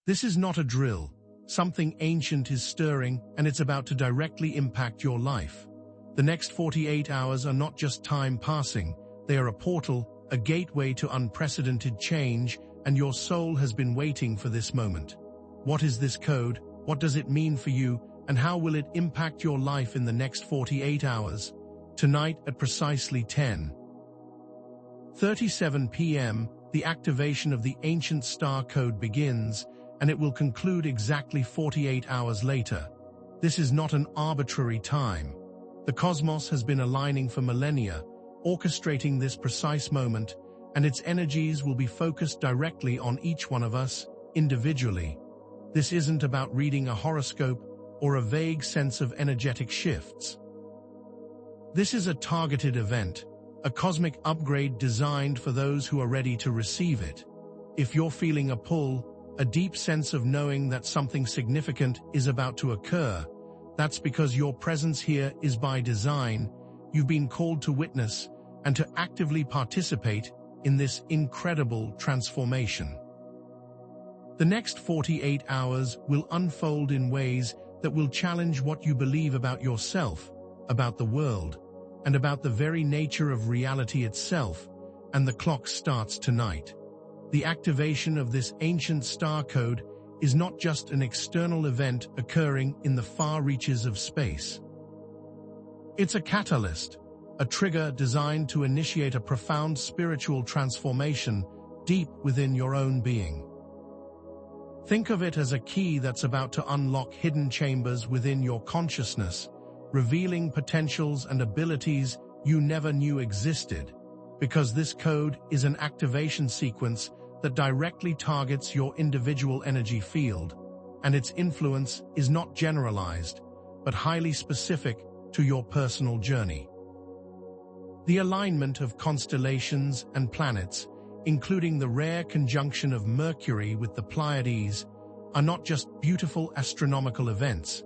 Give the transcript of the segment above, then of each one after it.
This is not a drill. Something ancient is stirring, and it's about to directly impact your life. The next 48 hours are not just time passing, they are a portal, a gateway to unprecedented change, and your soul has been waiting for this moment. What is this code? What does it mean for you? And how will it impact your life in the next 48 hours? Tonight at precisely 10:37 p.m., the activation of the ancient star code begins, and it will conclude exactly 48 hours later. This is not an arbitrary time. The cosmos has been aligning for millennia, orchestrating this precise moment, and its energies will be focused directly on each one of us, individually. This isn't about reading a horoscope or a vague sense of energetic shifts. This is a targeted event, a cosmic upgrade designed for those who are ready to receive it. If you're feeling a pull, a deep sense of knowing that something significant is about to occur, that's because your presence here is by design. You've been called to witness and to actively participate in this incredible transformation. The next 48 hours will unfold in ways that will challenge what you believe about yourself, about the world, and about the very nature of reality itself, and the clock starts tonight. The activation of this ancient star code is not just an external event occurring in the far reaches of space. It's a catalyst, a trigger designed to initiate a profound spiritual transformation deep within your own being. Think of it as a key that's about to unlock hidden chambers within your consciousness, revealing potentials and abilities you never knew existed, because this code is an activation sequence that directly targets your individual energy field, and its influence is not generalized, but highly specific to your personal journey. The alignment of constellations and planets, including the rare conjunction of Mercury with the Pleiades, are not just beautiful astronomical events.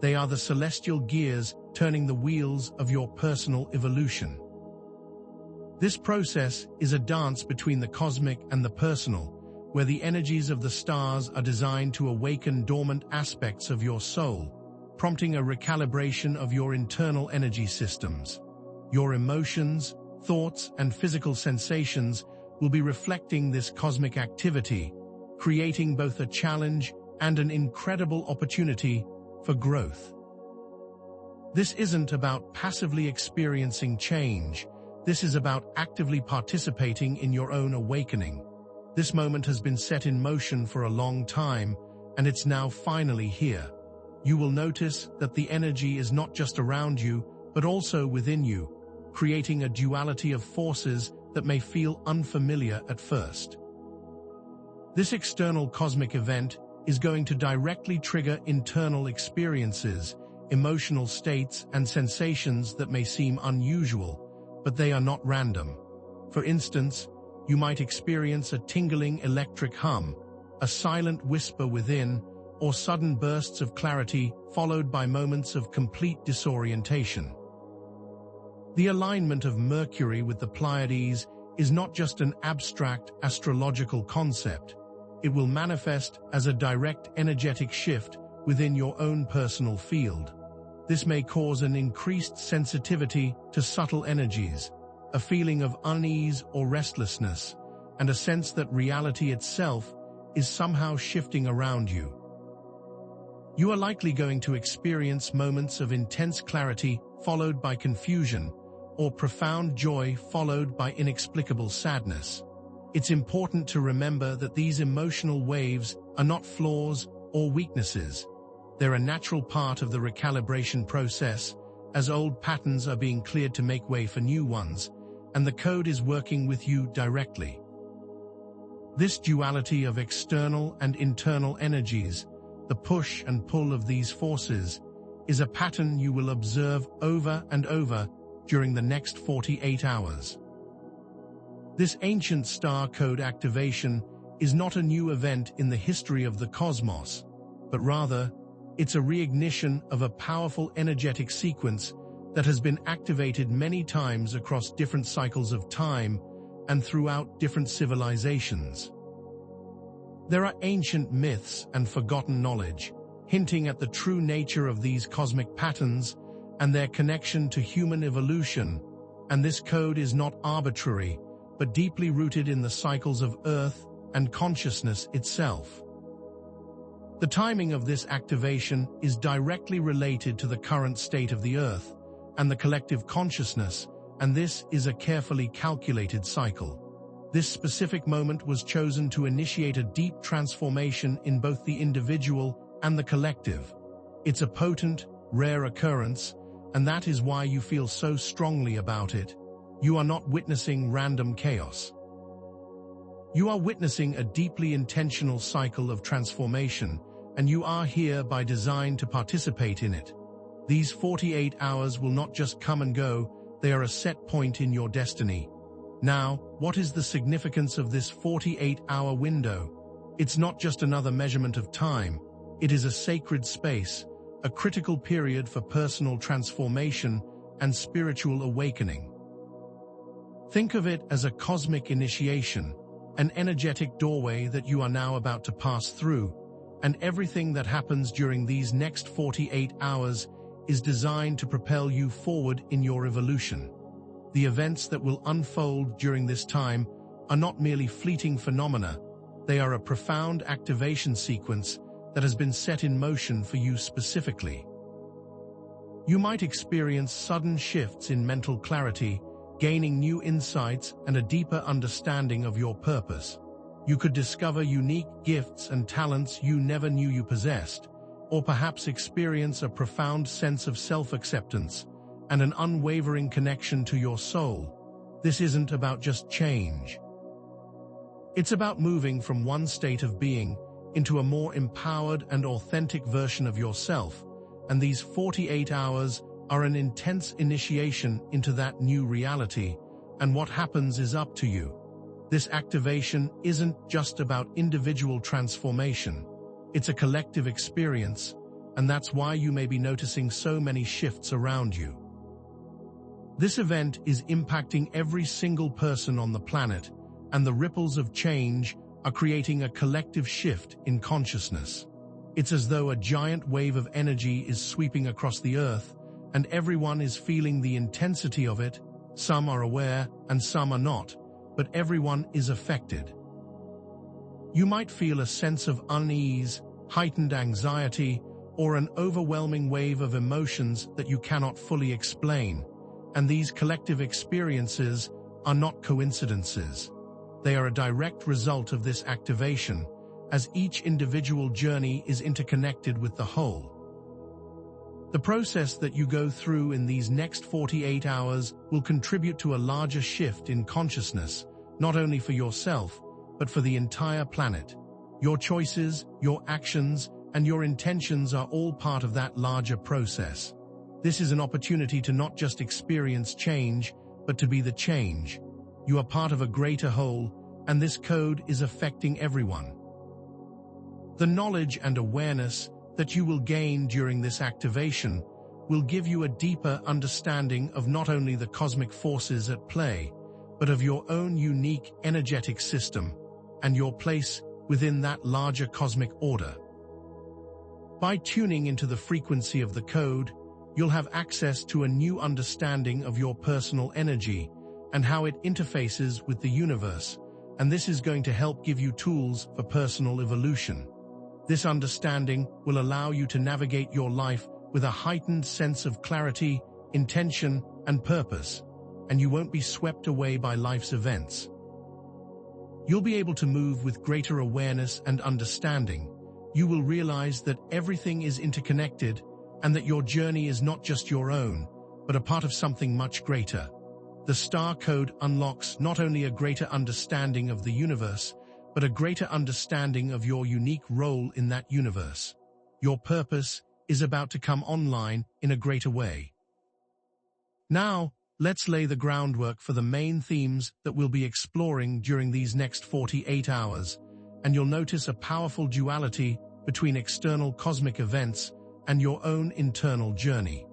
They are the celestial gears turning the wheels of your personal evolution. This process is a dance between the cosmic and the personal, where the energies of the stars are designed to awaken dormant aspects of your soul, prompting a recalibration of your internal energy systems. Your emotions, thoughts, and physical sensations will be reflecting this cosmic activity, creating both a challenge and an incredible opportunity for growth. This isn't about passively experiencing change. This is about actively participating in your own awakening. This moment has been set in motion for a long time, and it's now finally here. You will notice that the energy is not just around you, but also within you, creating a duality of forces that may feel unfamiliar at first. This external cosmic event is going to directly trigger internal experiences, emotional states, and sensations that may seem unusual, but they are not random. For instance, you might experience a tingling electric hum, a silent whisper within, or sudden bursts of clarity followed by moments of complete disorientation. The alignment of Mercury with the Pleiades is not just an abstract astrological concept. It will manifest as a direct energetic shift within your own personal field. This may cause an increased sensitivity to subtle energies, a feeling of unease or restlessness, and a sense that reality itself is somehow shifting around you. You are likely going to experience moments of intense clarity followed by confusion, or profound joy followed by inexplicable sadness. It's important to remember that these emotional waves are not flaws or weaknesses. They're a natural part of the recalibration process, as old patterns are being cleared to make way for new ones, and the code is working with you directly. This duality of external and internal energies, the push and pull of these forces, is a pattern you will observe over and over during the next 48 hours. This ancient star code activation is not a new event in the history of the cosmos, but rather, it's a reignition of a powerful energetic sequence that has been activated many times across different cycles of time and throughout different civilizations. There are ancient myths and forgotten knowledge, hinting at the true nature of these cosmic patterns and their connection to human evolution, and this code is not arbitrary, but deeply rooted in the cycles of Earth and consciousness itself. The timing of this activation is directly related to the current state of the Earth and the collective consciousness, and this is a carefully calculated cycle. This specific moment was chosen to initiate a deep transformation in both the individual and the collective. It's a potent, rare occurrence, and that is why you feel so strongly about it. You are not witnessing random chaos. You are witnessing a deeply intentional cycle of transformation, and you are here by design to participate in it. These 48 hours will not just come and go, they are a set point in your destiny. Now, what is the significance of this 48-hour window? It's not just another measurement of time. It is a sacred space, a critical period for personal transformation and spiritual awakening. Think of it as a cosmic initiation, an energetic doorway that you are now about to pass through, and everything that happens during these next 48 hours is designed to propel you forward in your evolution. The events that will unfold during this time are not merely fleeting phenomena, they are a profound activation sequence that has been set in motion for you specifically. You might experience sudden shifts in mental clarity, gaining new insights and a deeper understanding of your purpose. You could discover unique gifts and talents you never knew you possessed, or perhaps experience a profound sense of self-acceptance and an unwavering connection to your soul. This isn't about just change. It's about moving from one state of being into a more empowered and authentic version of yourself, and these 48 hours are an intense initiation into that new reality, and what happens is up to you. This activation isn't just about individual transformation. It's a collective experience, and that's why you may be noticing so many shifts around you. This event is impacting every single person on the planet, and the ripples of change are creating a collective shift in consciousness. It's as though a giant wave of energy is sweeping across the Earth, and everyone is feeling the intensity of it. Some are aware, and some are not, but everyone is affected. You might feel a sense of unease, heightened anxiety, or an overwhelming wave of emotions that you cannot fully explain, and these collective experiences are not coincidences. They are a direct result of this activation, as each individual journey is interconnected with the whole. The process that you go through in these next 48 hours will contribute to a larger shift in consciousness, not only for yourself, but for the entire planet. Your choices, your actions, and your intentions are all part of that larger process. This is an opportunity to not just experience change, but to be the change. You are part of a greater whole, and this code is affecting everyone. The knowledge and awareness that you will gain during this activation will give you a deeper understanding of not only the cosmic forces at play, but of your own unique energetic system and your place within that larger cosmic order. By tuning into the frequency of the code, you'll have access to a new understanding of your personal energy and how it interfaces with the universe, and this is going to help give you tools for personal evolution. This understanding will allow you to navigate your life with a heightened sense of clarity, intention, and purpose, and you won't be swept away by life's events. You'll be able to move with greater awareness and understanding. You will realize that everything is interconnected and that your journey is not just your own, but a part of something much greater. The star code unlocks not only a greater understanding of the universe, but a greater understanding of your unique role in that universe. Your purpose is about to come online in a greater way. Now, let's lay the groundwork for the main themes that we'll be exploring during these next 48 hours, and you'll notice a powerful duality between external cosmic events and your own internal journey.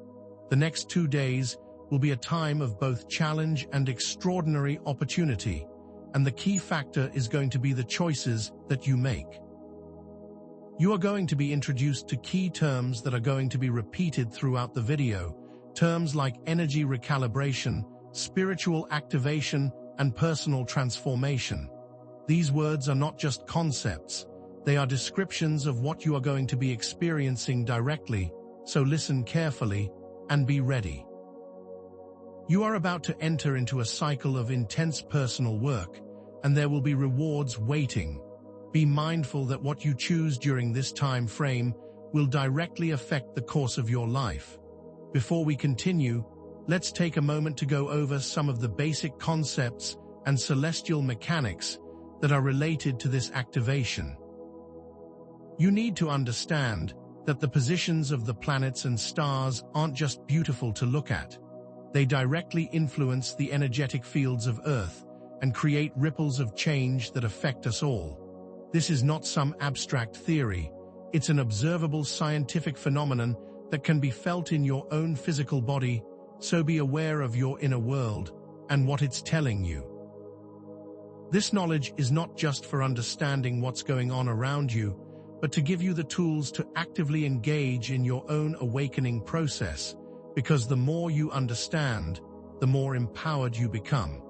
The next 2 days will be a time of both challenge and extraordinary opportunity, and the key factor is going to be the choices that you make. You are going to be introduced to key terms that are going to be repeated throughout the video, terms like energy recalibration, spiritual activation, and personal transformation. These words are not just concepts, they are descriptions of what you are going to be experiencing directly, so listen carefully and be ready. You are about to enter into a cycle of intense personal work, and there will be rewards waiting. Be mindful that what you choose during this time frame will directly affect the course of your life. Before we continue, let's take a moment to go over some of the basic concepts and celestial mechanics that are related to this activation. You need to understand that the positions of the planets and stars aren't just beautiful to look at. They directly influence the energetic fields of Earth and create ripples of change that affect us all. This is not some abstract theory, it's an observable scientific phenomenon that can be felt in your own physical body, so be aware of your inner world and what it's telling you. This knowledge is not just for understanding what's going on around you, but to give you the tools to actively engage in your own awakening process, because the more you understand, the more empowered you become.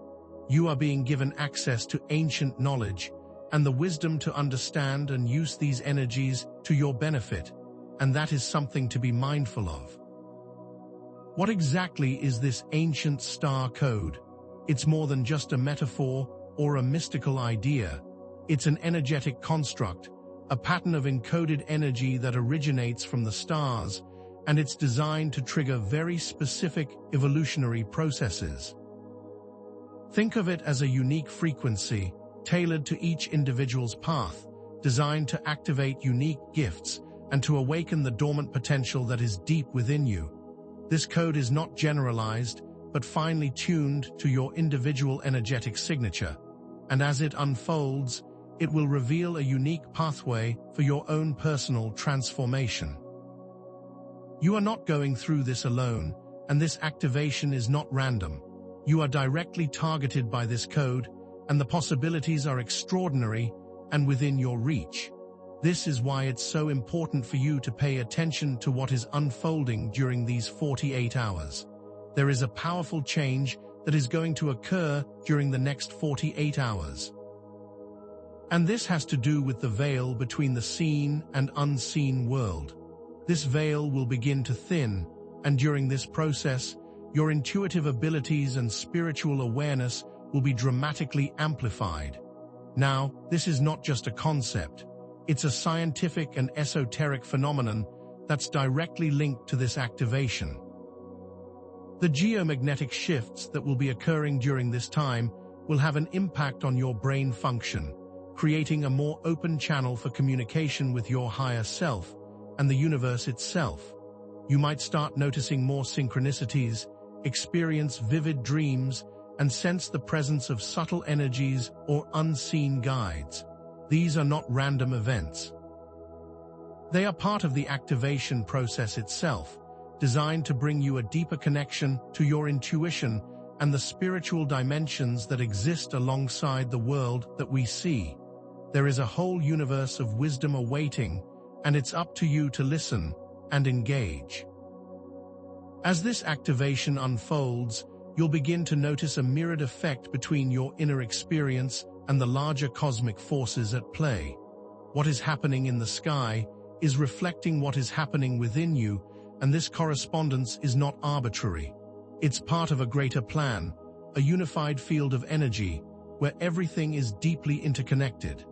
You are being given access to ancient knowledge and the wisdom to understand and use these energies to your benefit, and that is something to be mindful of. What exactly is this ancient star code? It's more than just a metaphor or a mystical idea. It's an energetic construct, a pattern of encoded energy that originates from the stars, and it's designed to trigger very specific evolutionary processes. Think of it as a unique frequency, tailored to each individual's path, designed to activate unique gifts and to awaken the dormant potential that is deep within you. This code is not generalized, but finely tuned to your individual energetic signature, and as it unfolds, it will reveal a unique pathway for your own personal transformation. You are not going through this alone, and this activation is not random. You are directly targeted by this code, and the possibilities are extraordinary and within your reach. This is why it's so important for you to pay attention to what is unfolding during these 48 hours. There is a powerful change that is going to occur during the next 48 hours. And this has to do with the veil between the seen and unseen world. This veil will begin to thin, and during this process, your intuitive abilities and spiritual awareness will be dramatically amplified. Now, this is not just a concept. It's a scientific and esoteric phenomenon that's directly linked to this activation. The geomagnetic shifts that will be occurring during this time will have an impact on your brain function, creating a more open channel for communication with your higher self and the universe itself. You might start noticing more synchronicities, experience vivid dreams, and sense the presence of subtle energies or unseen guides. These are not random events. They are part of the activation process itself, designed to bring you a deeper connection to your intuition and the spiritual dimensions that exist alongside the world that we see. There is a whole universe of wisdom awaiting, and it's up to you to listen and engage. As this activation unfolds, you'll begin to notice a mirrored effect between your inner experience and the larger cosmic forces at play. What is happening in the sky is reflecting what is happening within you, and this correspondence is not arbitrary. It's part of a greater plan, a unified field of energy, where everything is deeply interconnected.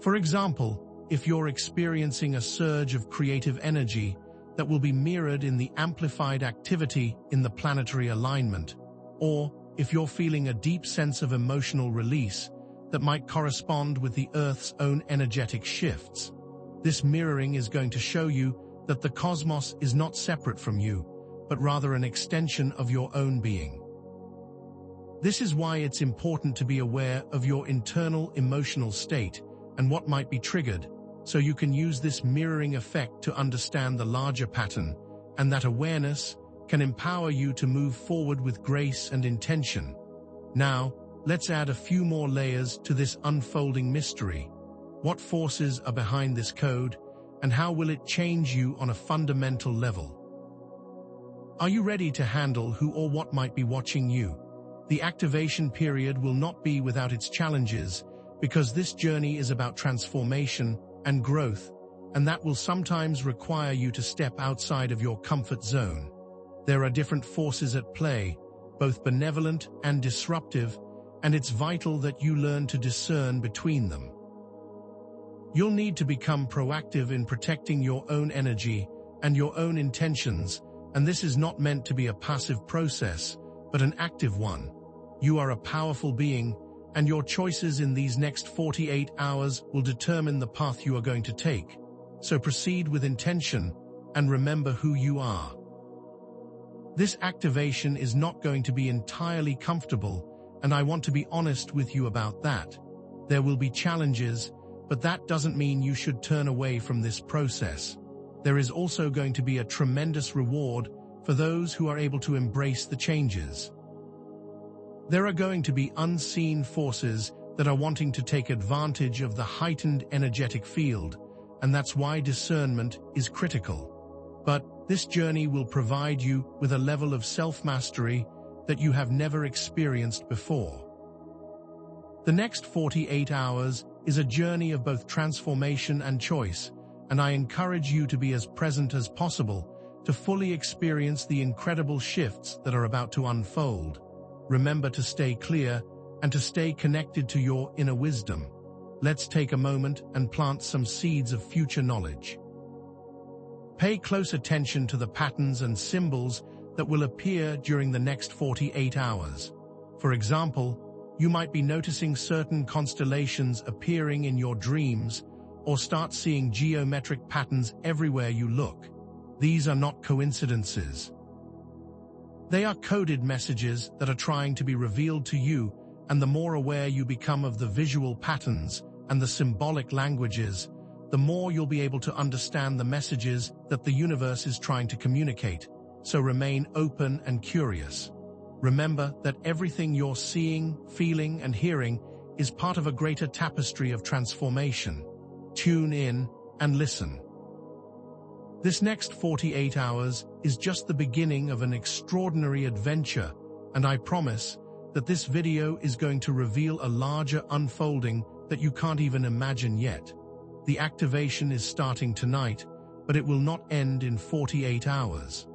For example, if you're experiencing a surge of creative energy, that will be mirrored in the amplified activity in the planetary alignment, or if you're feeling a deep sense of emotional release, that might correspond with the Earth's own energetic shifts. This mirroring is going to show you that the cosmos is not separate from you, but rather an extension of your own being. This is why it's important to be aware of your internal emotional state and what might be triggered, so you can use this mirroring effect to understand the larger pattern, and that awareness can empower you to move forward with grace and intention. Now, let's add a few more layers to this unfolding mystery. What forces are behind this code, and how will it change you on a fundamental level? Are you ready to handle who or what might be watching you? The activation period will not be without its challenges, because this journey is about transformation and growth, and that will sometimes require you to step outside of your comfort zone. There are different forces at play, both benevolent and disruptive, and it's vital that you learn to discern between them. You'll need to become proactive in protecting your own energy and your own intentions, and this is not meant to be a passive process, but an active one. You are a powerful being, and your choices in these next 48 hours will determine the path you are going to take. So proceed with intention, and remember who you are. This activation is not going to be entirely comfortable, and I want to be honest with you about that. There will be challenges, but that doesn't mean you should turn away from this process. There is also going to be a tremendous reward for those who are able to embrace the changes. There are going to be unseen forces that are wanting to take advantage of the heightened energetic field, and that's why discernment is critical. But this journey will provide you with a level of self-mastery that you have never experienced before. The next 48 hours is a journey of both transformation and choice, and I encourage you to be as present as possible to fully experience the incredible shifts that are about to unfold. Remember to stay clear and to stay connected to your inner wisdom. Let's take a moment and plant some seeds of future knowledge. Pay close attention to the patterns and symbols that will appear during the next 48 hours. For example, you might be noticing certain constellations appearing in your dreams, or start seeing geometric patterns everywhere you look. These are not coincidences. They are coded messages that are trying to be revealed to you, and the more aware you become of the visual patterns and the symbolic languages, the more you'll be able to understand the messages that the universe is trying to communicate. So remain open and curious. Remember that everything you're seeing, feeling, and hearing is part of a greater tapestry of transformation. Tune in and listen. This next 48 hours is just the beginning of an extraordinary adventure, and I promise that this video is going to reveal a larger unfolding that you can't even imagine yet. The activation is starting tonight, but it will not end in 48 hours.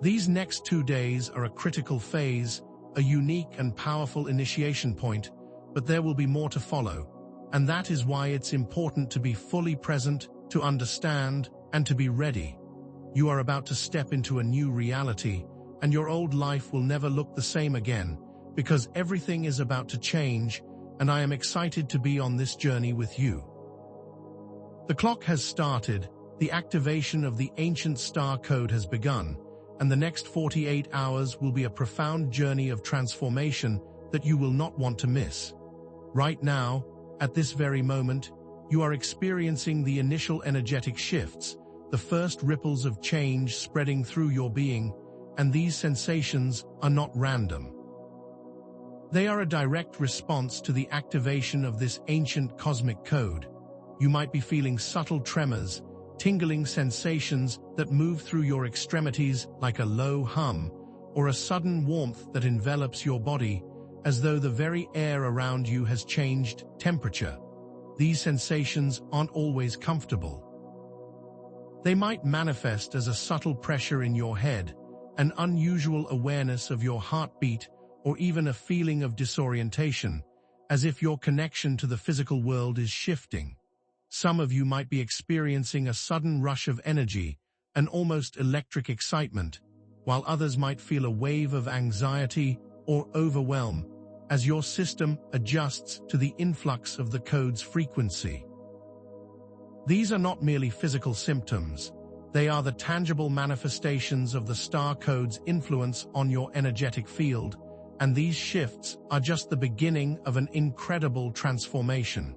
These next 2 days are a critical phase, a unique and powerful initiation point, but there will be more to follow, and that is why it's important to be fully present, to understand, and to be ready. You are about to step into a new reality, and your old life will never look the same again, because everything is about to change, and I am excited to be on this journey with you. The clock has started, the activation of the ancient star code has begun, and the next 48 hours will be a profound journey of transformation that you will not want to miss. Right now, at this very moment, you are experiencing the initial energetic shifts, the first ripples of change spreading through your being, and these sensations are not random. They are a direct response to the activation of this ancient cosmic code. You might be feeling subtle tremors, tingling sensations that move through your extremities like a low hum, or a sudden warmth that envelops your body, as though the very air around you has changed temperature. These sensations aren't always comfortable. They might manifest as a subtle pressure in your head, an unusual awareness of your heartbeat, or even a feeling of disorientation, as if your connection to the physical world is shifting. Some of you might be experiencing a sudden rush of energy, an almost electric excitement, while others might feel a wave of anxiety or overwhelm as your system adjusts to the influx of the code's frequency. These are not merely physical symptoms, they are the tangible manifestations of the star code's influence on your energetic field, and these shifts are just the beginning of an incredible transformation.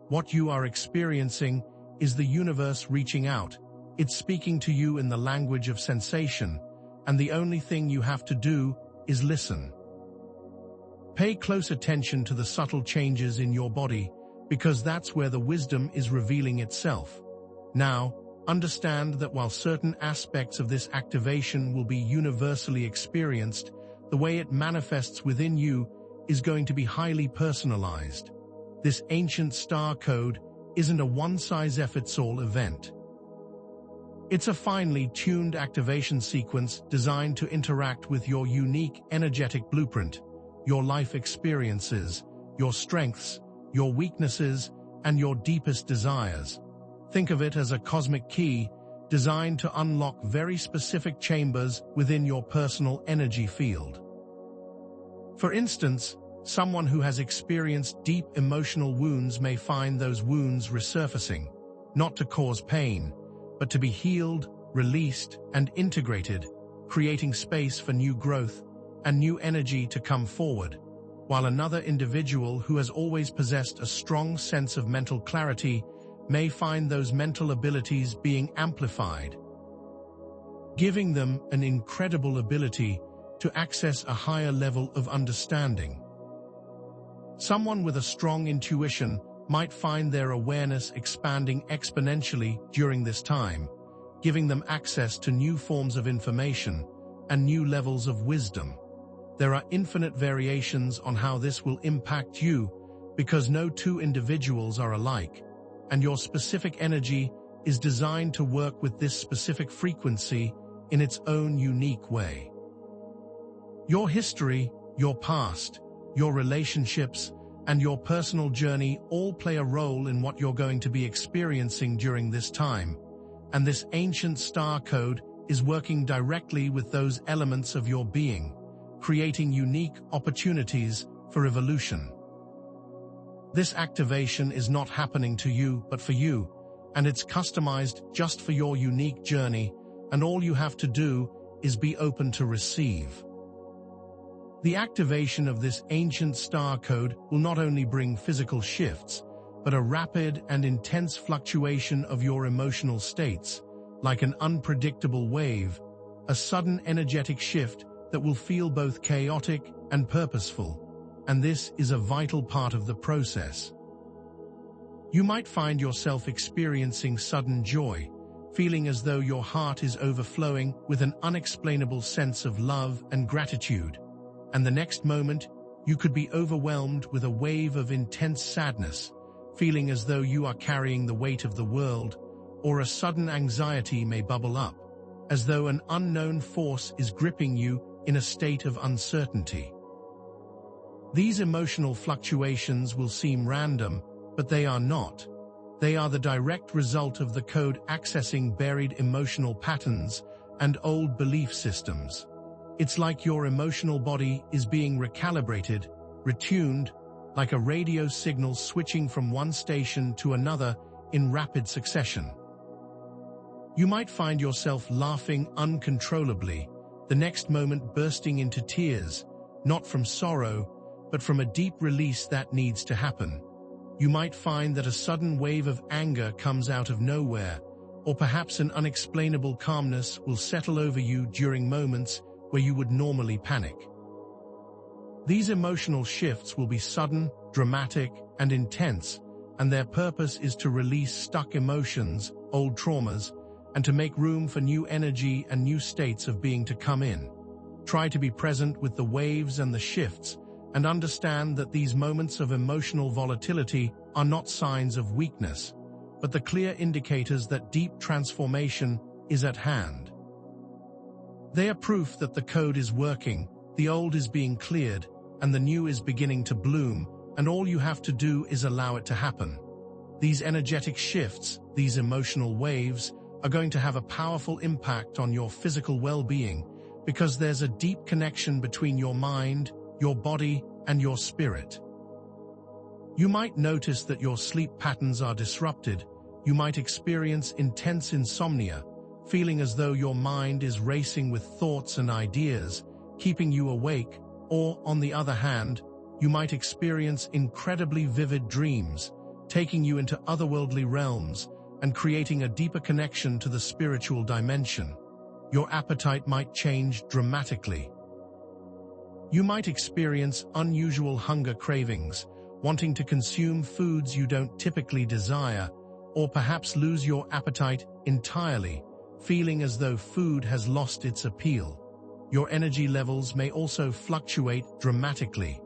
What you are experiencing is the universe reaching out. It's speaking to you in the language of sensation, and the only thing you have to do is listen. Pay close attention to the subtle changes in your body, because that's where the wisdom is revealing itself. Now, understand that while certain aspects of this activation will be universally experienced, the way it manifests within you is going to be highly personalized. This ancient star code isn't a one-size-fits-all event. It's a finely tuned activation sequence designed to interact with your unique energetic blueprint, your life experiences, your strengths, your weaknesses, and your deepest desires. Think of it as a cosmic key designed to unlock very specific chambers within your personal energy field. For instance, someone who has experienced deep emotional wounds may find those wounds resurfacing, not to cause pain, but to be healed, released, and integrated, creating space for new growth and new energy to come forward, while another individual who has always possessed a strong sense of mental clarity may find those mental abilities being amplified, giving them an incredible ability to access a higher level of understanding. Someone with a strong intuition might find their awareness expanding exponentially during this time, giving them access to new forms of information and new levels of wisdom. There are infinite variations on how this will impact you because no two individuals are alike, and your specific energy is designed to work with this specific frequency in its own unique way. Your history, your past, your relationships, and your personal journey all play a role in what you're going to be experiencing during this time, and this ancient star code is working directly with those elements of your being, creating unique opportunities for evolution. This activation is not happening to you, but for you, and it's customized just for your unique journey, and all you have to do is be open to receive. The activation of this ancient star code will not only bring physical shifts, but a rapid and intense fluctuation of your emotional states, like an unpredictable wave, a sudden energetic shift that will feel both chaotic and purposeful, and this is a vital part of the process. You might find yourself experiencing sudden joy, feeling as though your heart is overflowing with an unexplainable sense of love and gratitude, and the next moment, you could be overwhelmed with a wave of intense sadness, feeling as though you are carrying the weight of the world, or a sudden anxiety may bubble up, as though an unknown force is gripping you in a state of uncertainty. These emotional fluctuations will seem random, but they are not. They are the direct result of the code accessing buried emotional patterns and old belief systems. It's like your emotional body is being recalibrated, retuned, like a radio signal switching from one station to another in rapid succession. You might find yourself laughing uncontrollably, the next moment bursting into tears, not from sorrow, but from a deep release that needs to happen. You might find that a sudden wave of anger comes out of nowhere, or perhaps an unexplainable calmness will settle over you during moments where you would normally panic. These emotional shifts will be sudden, dramatic, and intense, and their purpose is to release stuck emotions, old traumas, and to make room for new energy and new states of being to come in. Try to be present with the waves and the shifts, and understand that these moments of emotional volatility are not signs of weakness, but the clear indicators that deep transformation is at hand. They are proof that the code is working, the old is being cleared, and the new is beginning to bloom, and all you have to do is allow it to happen. These energetic shifts, these emotional waves, are going to have a powerful impact on your physical well-being, because there's a deep connection between your mind, your body, and your spirit. You might notice that your sleep patterns are disrupted. You might experience intense insomnia, feeling as though your mind is racing with thoughts and ideas, keeping you awake, or, on the other hand, you might experience incredibly vivid dreams, taking you into otherworldly realms and creating a deeper connection to the spiritual dimension. Your appetite might change dramatically. You might experience unusual hunger cravings, wanting to consume foods you don't typically desire, or perhaps lose your appetite entirely, feeling as though food has lost its appeal. Your energy levels may also fluctuate dramatically.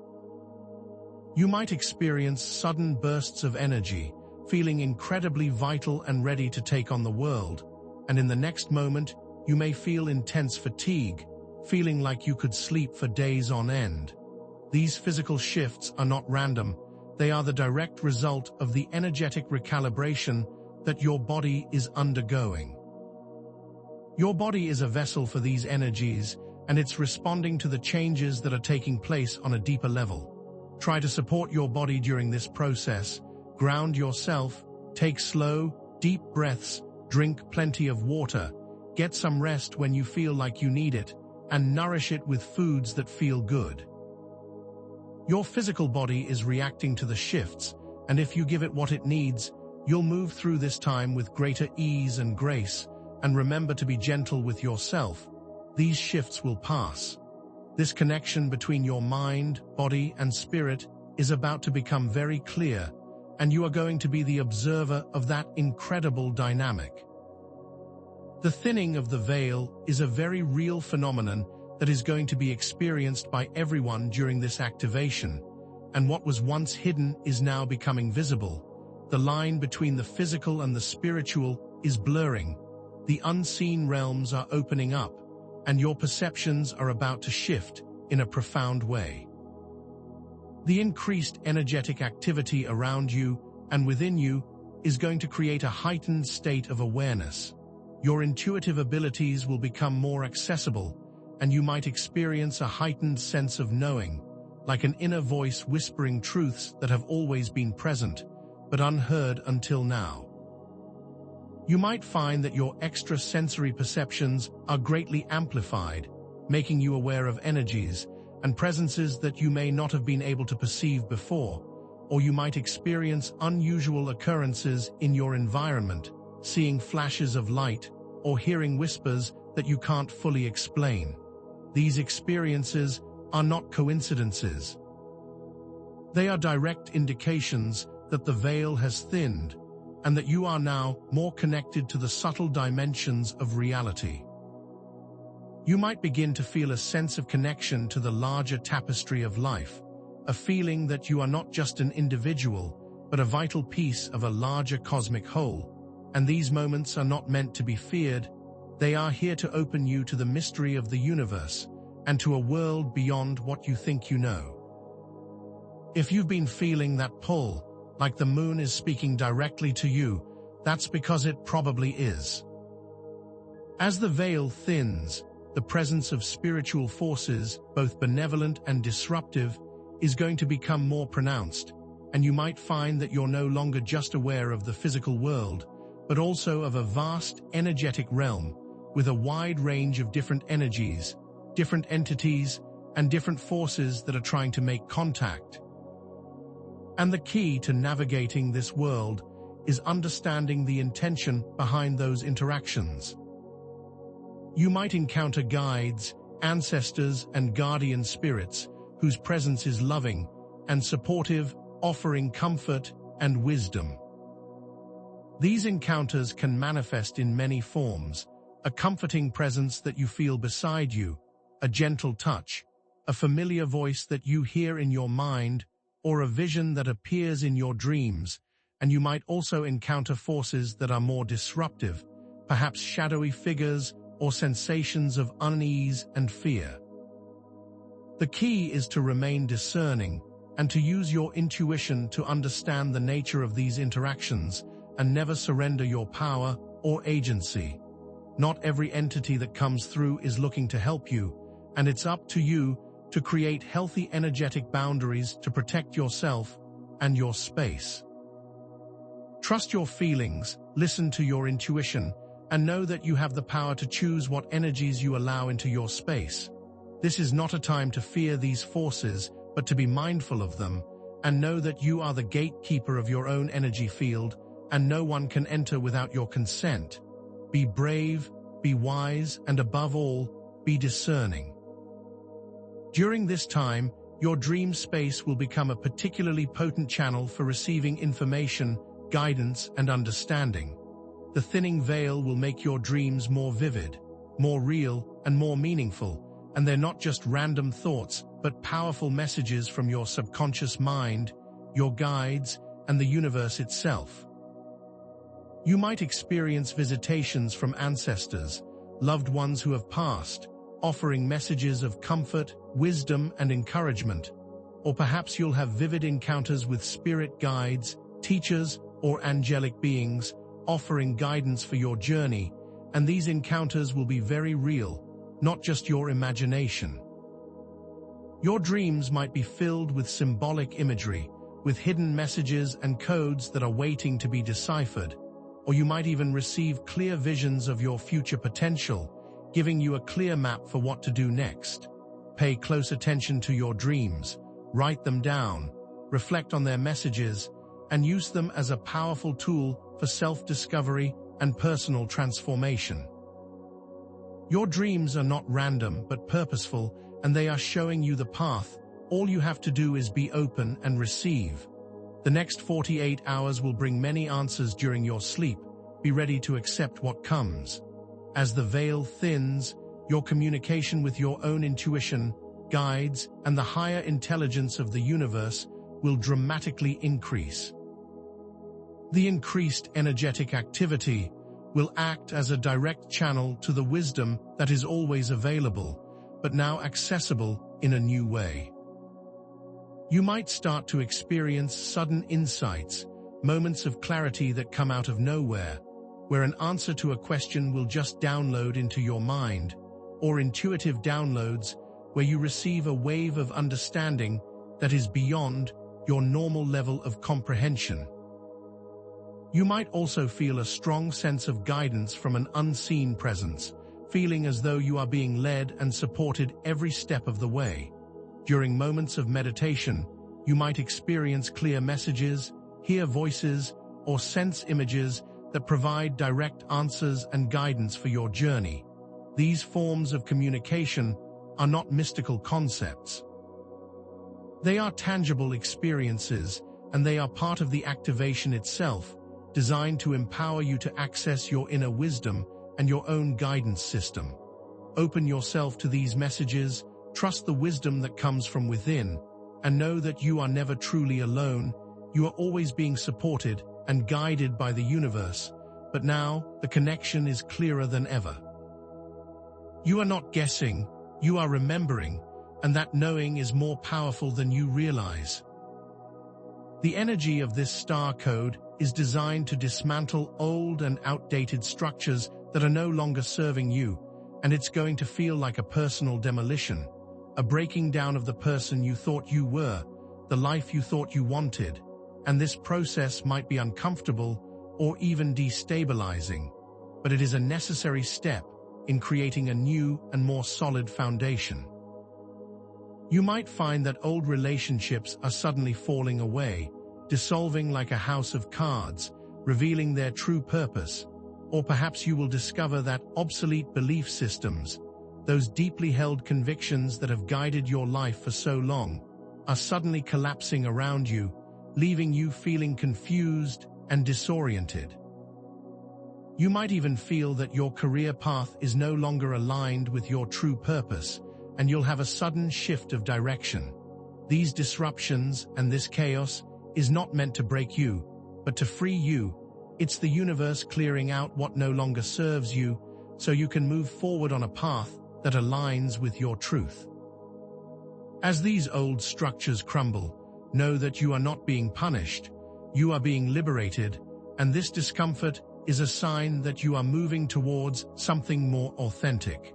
You might experience sudden bursts of energy, feeling incredibly vital and ready to take on the world, and in the next moment, you may feel intense fatigue, feeling like you could sleep for days on end. These physical shifts are not random, they are the direct result of the energetic recalibration that your body is undergoing. Your body is a vessel for these energies, and it's responding to the changes that are taking place on a deeper level. Try to support your body during this process, ground yourself, take slow, deep breaths, drink plenty of water, get some rest when you feel like you need it, and nourish it with foods that feel good. Your physical body is reacting to the shifts, and if you give it what it needs, you'll move through this time with greater ease and grace, and remember to be gentle with yourself. These shifts will pass. This connection between your mind, body, and spirit is about to become very clear, and you are going to be the observer of that incredible dynamic. The thinning of the veil is a very real phenomenon that is going to be experienced by everyone during this activation, and what was once hidden is now becoming visible. The line between the physical and the spiritual is blurring. The unseen realms are opening up, and your perceptions are about to shift in a profound way. The increased energetic activity around you and within you is going to create a heightened state of awareness. Your intuitive abilities will become more accessible, and you might experience a heightened sense of knowing, like an inner voice whispering truths that have always been present, but unheard until now. You might find that your extrasensory perceptions are greatly amplified, making you aware of energies and presences that you may not have been able to perceive before, or you might experience unusual occurrences in your environment, seeing flashes of light or hearing whispers that you can't fully explain. These experiences are not coincidences. They are direct indications that the veil has thinned, and that you are now more connected to the subtle dimensions of reality. You might begin to feel a sense of connection to the larger tapestry of life, a feeling that you are not just an individual, but a vital piece of a larger cosmic whole. And these moments are not meant to be feared, they are here to open you to the mystery of the universe, and to a world beyond what you think you know. If you've been feeling that pull, like the moon is speaking directly to you, that's because it probably is. As the veil thins, the presence of spiritual forces, both benevolent and disruptive, is going to become more pronounced, and you might find that you're no longer just aware of the physical world, but also of a vast energetic realm, with a wide range of different energies, different entities, and different forces that are trying to make contact. And the key to navigating this world is understanding the intention behind those interactions. You might encounter guides, ancestors, and guardian spirits whose presence is loving and supportive, offering comfort and wisdom. These encounters can manifest in many forms: a comforting presence that you feel beside you, a gentle touch, a familiar voice that you hear in your mind, or a vision that appears in your dreams. And you might also encounter forces that are more disruptive, perhaps shadowy figures or sensations of unease and fear. The key is to remain discerning and to use your intuition to understand the nature of these interactions and never surrender your power or agency. Not every entity that comes through is looking to help you, and it's up to you to create healthy energetic boundaries to protect yourself and your space. Trust your feelings, listen to your intuition, and know that you have the power to choose what energies you allow into your space. This is not a time to fear these forces, but to be mindful of them, and know that you are the gatekeeper of your own energy field, and no one can enter without your consent. Be brave, be wise, and above all, be discerning. During this time, your dream space will become a particularly potent channel for receiving information, guidance, and understanding. The thinning veil will make your dreams more vivid, more real, and more meaningful, and they're not just random thoughts, but powerful messages from your subconscious mind, your guides, and the universe itself. You might experience visitations from ancestors, loved ones who have passed, offering messages of comfort, wisdom, and encouragement. Or perhaps you'll have vivid encounters with spirit guides, teachers, or angelic beings, offering guidance for your journey, and these encounters will be very real, not just your imagination. Your dreams might be filled with symbolic imagery, with hidden messages and codes that are waiting to be deciphered, or you might even receive clear visions of your future potential, giving you a clear map for what to do next. Pay close attention to your dreams, write them down, reflect on their messages, and use them as a powerful tool for self-discovery and personal transformation. Your dreams are not random but purposeful, and they are showing you the path. All you have to do is be open and receive. The next 48 hours will bring many answers during your sleep. Be ready to accept what comes. As the veil thins, your communication with your own intuition, guides, and the higher intelligence of the universe will dramatically increase. The increased energetic activity will act as a direct channel to the wisdom that is always available, but now accessible in a new way. You might start to experience sudden insights, moments of clarity that come out of nowhere, where an answer to a question will just download into your mind, or intuitive downloads where you receive a wave of understanding that is beyond your normal level of comprehension. You might also feel a strong sense of guidance from an unseen presence, feeling as though you are being led and supported every step of the way. During moments of meditation, you might experience clear messages, hear voices, or sense images that provide direct answers and guidance for your journey. These forms of communication are not mystical concepts. They are tangible experiences, and they are part of the activation itself, designed to empower you to access your inner wisdom and your own guidance system. Open yourself to these messages, trust the wisdom that comes from within, and know that you are never truly alone. You are always being supported and guided by the universe, but now the connection is clearer than ever. You are not guessing, you are remembering, and that knowing is more powerful than you realize. The energy of this star code is designed to dismantle old and outdated structures that are no longer serving you, and it's going to feel like a personal demolition, a breaking down of the person you thought you were, the life you thought you wanted, and this process might be uncomfortable or even destabilizing, but it is a necessary step in creating a new and more solid foundation. You might find that old relationships are suddenly falling away, dissolving like a house of cards, revealing their true purpose. Or perhaps you will discover that obsolete belief systems, those deeply held convictions that have guided your life for so long, are suddenly collapsing around you, leaving you feeling confused and disoriented. You might even feel that your career path is no longer aligned with your true purpose, and you'll have a sudden shift of direction. These disruptions and this chaos is not meant to break you, but to free you. It's the universe clearing out what no longer serves you, so you can move forward on a path that aligns with your truth. As these old structures crumble, know that you are not being punished, you are being liberated, and this discomfort is a sign that you are moving towards something more authentic.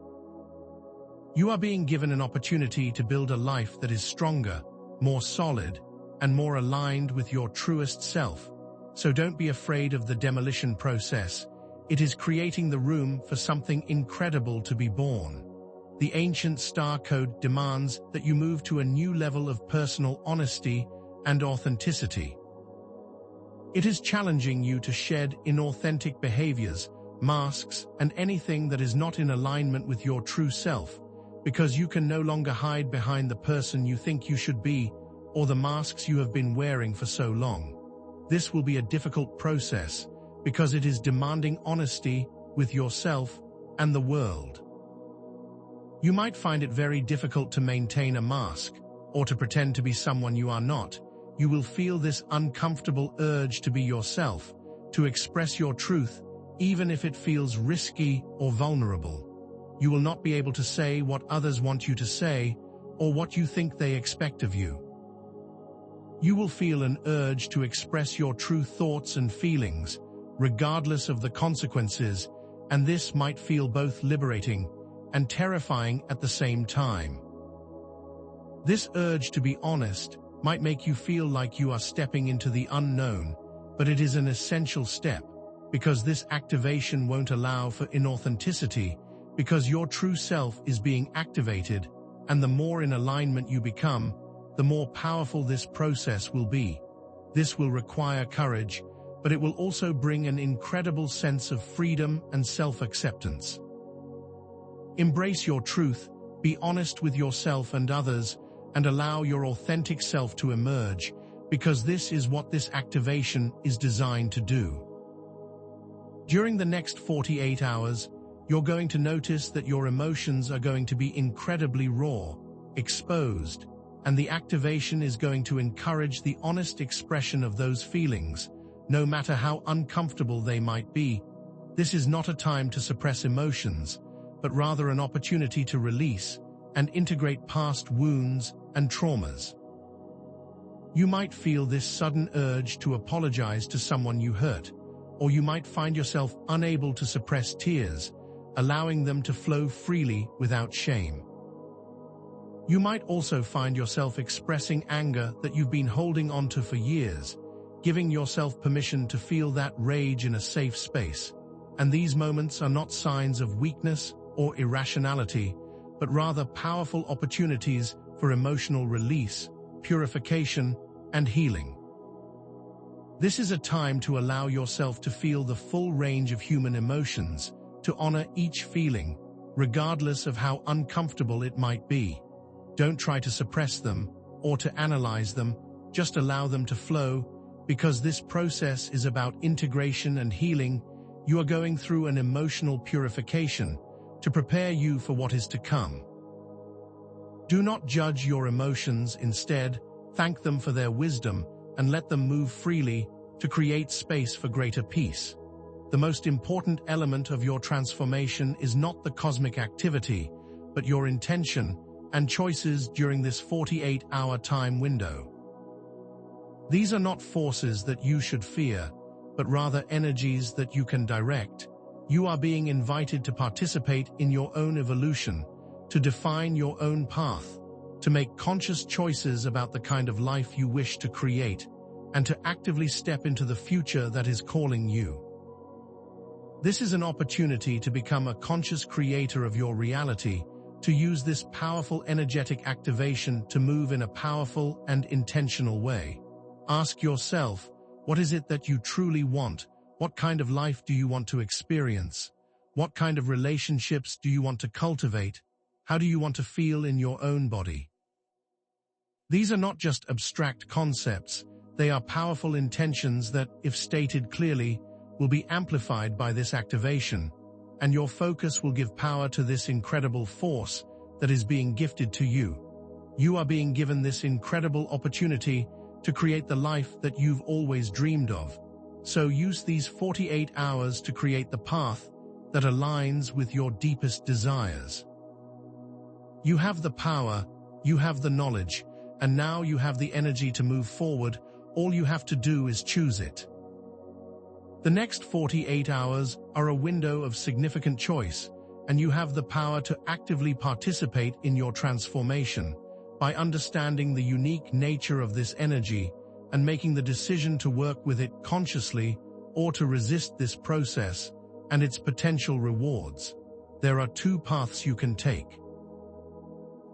You are being given an opportunity to build a life that is stronger, more solid, and more aligned with your truest self. So don't be afraid of the demolition process. It is creating the room for something incredible to be born. The ancient star code demands that you move to a new level of personal honesty and authenticity. It is challenging you to shed inauthentic behaviors, masks, and anything that is not in alignment with your true self, because you can no longer hide behind the person you think you should be or the masks you have been wearing for so long. This will be a difficult process because it is demanding honesty with yourself and the world. You might find it very difficult to maintain a mask or to pretend to be someone you are not. You will feel this uncomfortable urge to be yourself, to express your truth, even if it feels risky or vulnerable. You will not be able to say what others want you to say or what you think they expect of you. You will feel an urge to express your true thoughts and feelings, regardless of the consequences, and this might feel both liberating and terrifying at the same time. This urge to be honest might make you feel like you are stepping into the unknown, but it is an essential step, because this activation won't allow for inauthenticity, because your true self is being activated, and the more in alignment you become, the more powerful this process will be. This will require courage, but it will also bring an incredible sense of freedom and self-acceptance. Embrace your truth, be honest with yourself and others, and allow your authentic self to emerge, because this is what this activation is designed to do. During the next 48 hours, you're going to notice that your emotions are going to be incredibly raw, exposed, and the activation is going to encourage the honest expression of those feelings, no matter how uncomfortable they might be. This is not a time to suppress emotions, but rather an opportunity to release and integrate past wounds and traumas. You might feel this sudden urge to apologize to someone you hurt, or you might find yourself unable to suppress tears, allowing them to flow freely without shame. You might also find yourself expressing anger that you've been holding onto for years, giving yourself permission to feel that rage in a safe space. And these moments are not signs of weakness or irrationality, but rather powerful opportunities for emotional release, purification, and healing. This is a time to allow yourself to feel the full range of human emotions, to honor each feeling, regardless of how uncomfortable it might be. Don't try to suppress them or to analyze them, just allow them to flow, because this process is about integration and healing. You are going through an emotional purification to prepare you for what is to come. Do not judge your emotions, instead, thank them for their wisdom and let them move freely to create space for greater peace. The most important element of your transformation is not the cosmic activity, but your intention and choices during this 48-hour time window. These are not forces that you should fear, but rather energies that you can direct. You are being invited to participate in your own evolution, to define your own path, to make conscious choices about the kind of life you wish to create, and to actively step into the future that is calling you. This is an opportunity to become a conscious creator of your reality, to use this powerful energetic activation to move in a powerful and intentional way. Ask yourself, what is it that you truly want? What kind of life do you want to experience? What kind of relationships do you want to cultivate? How do you want to feel in your own body? These are not just abstract concepts, they are powerful intentions that, if stated clearly, will be amplified by this activation, and your focus will give power to this incredible force that is being gifted to you. You are being given this incredible opportunity to create the life that you've always dreamed of. So use these 48 hours to create the path that aligns with your deepest desires. You have the power, you have the knowledge, and now you have the energy to move forward. All you have to do is choose it. The next 48 hours are a window of significant choice, and you have the power to actively participate in your transformation by understanding the unique nature of this energy and making the decision to work with it consciously or to resist this process and its potential rewards. There are two paths you can take.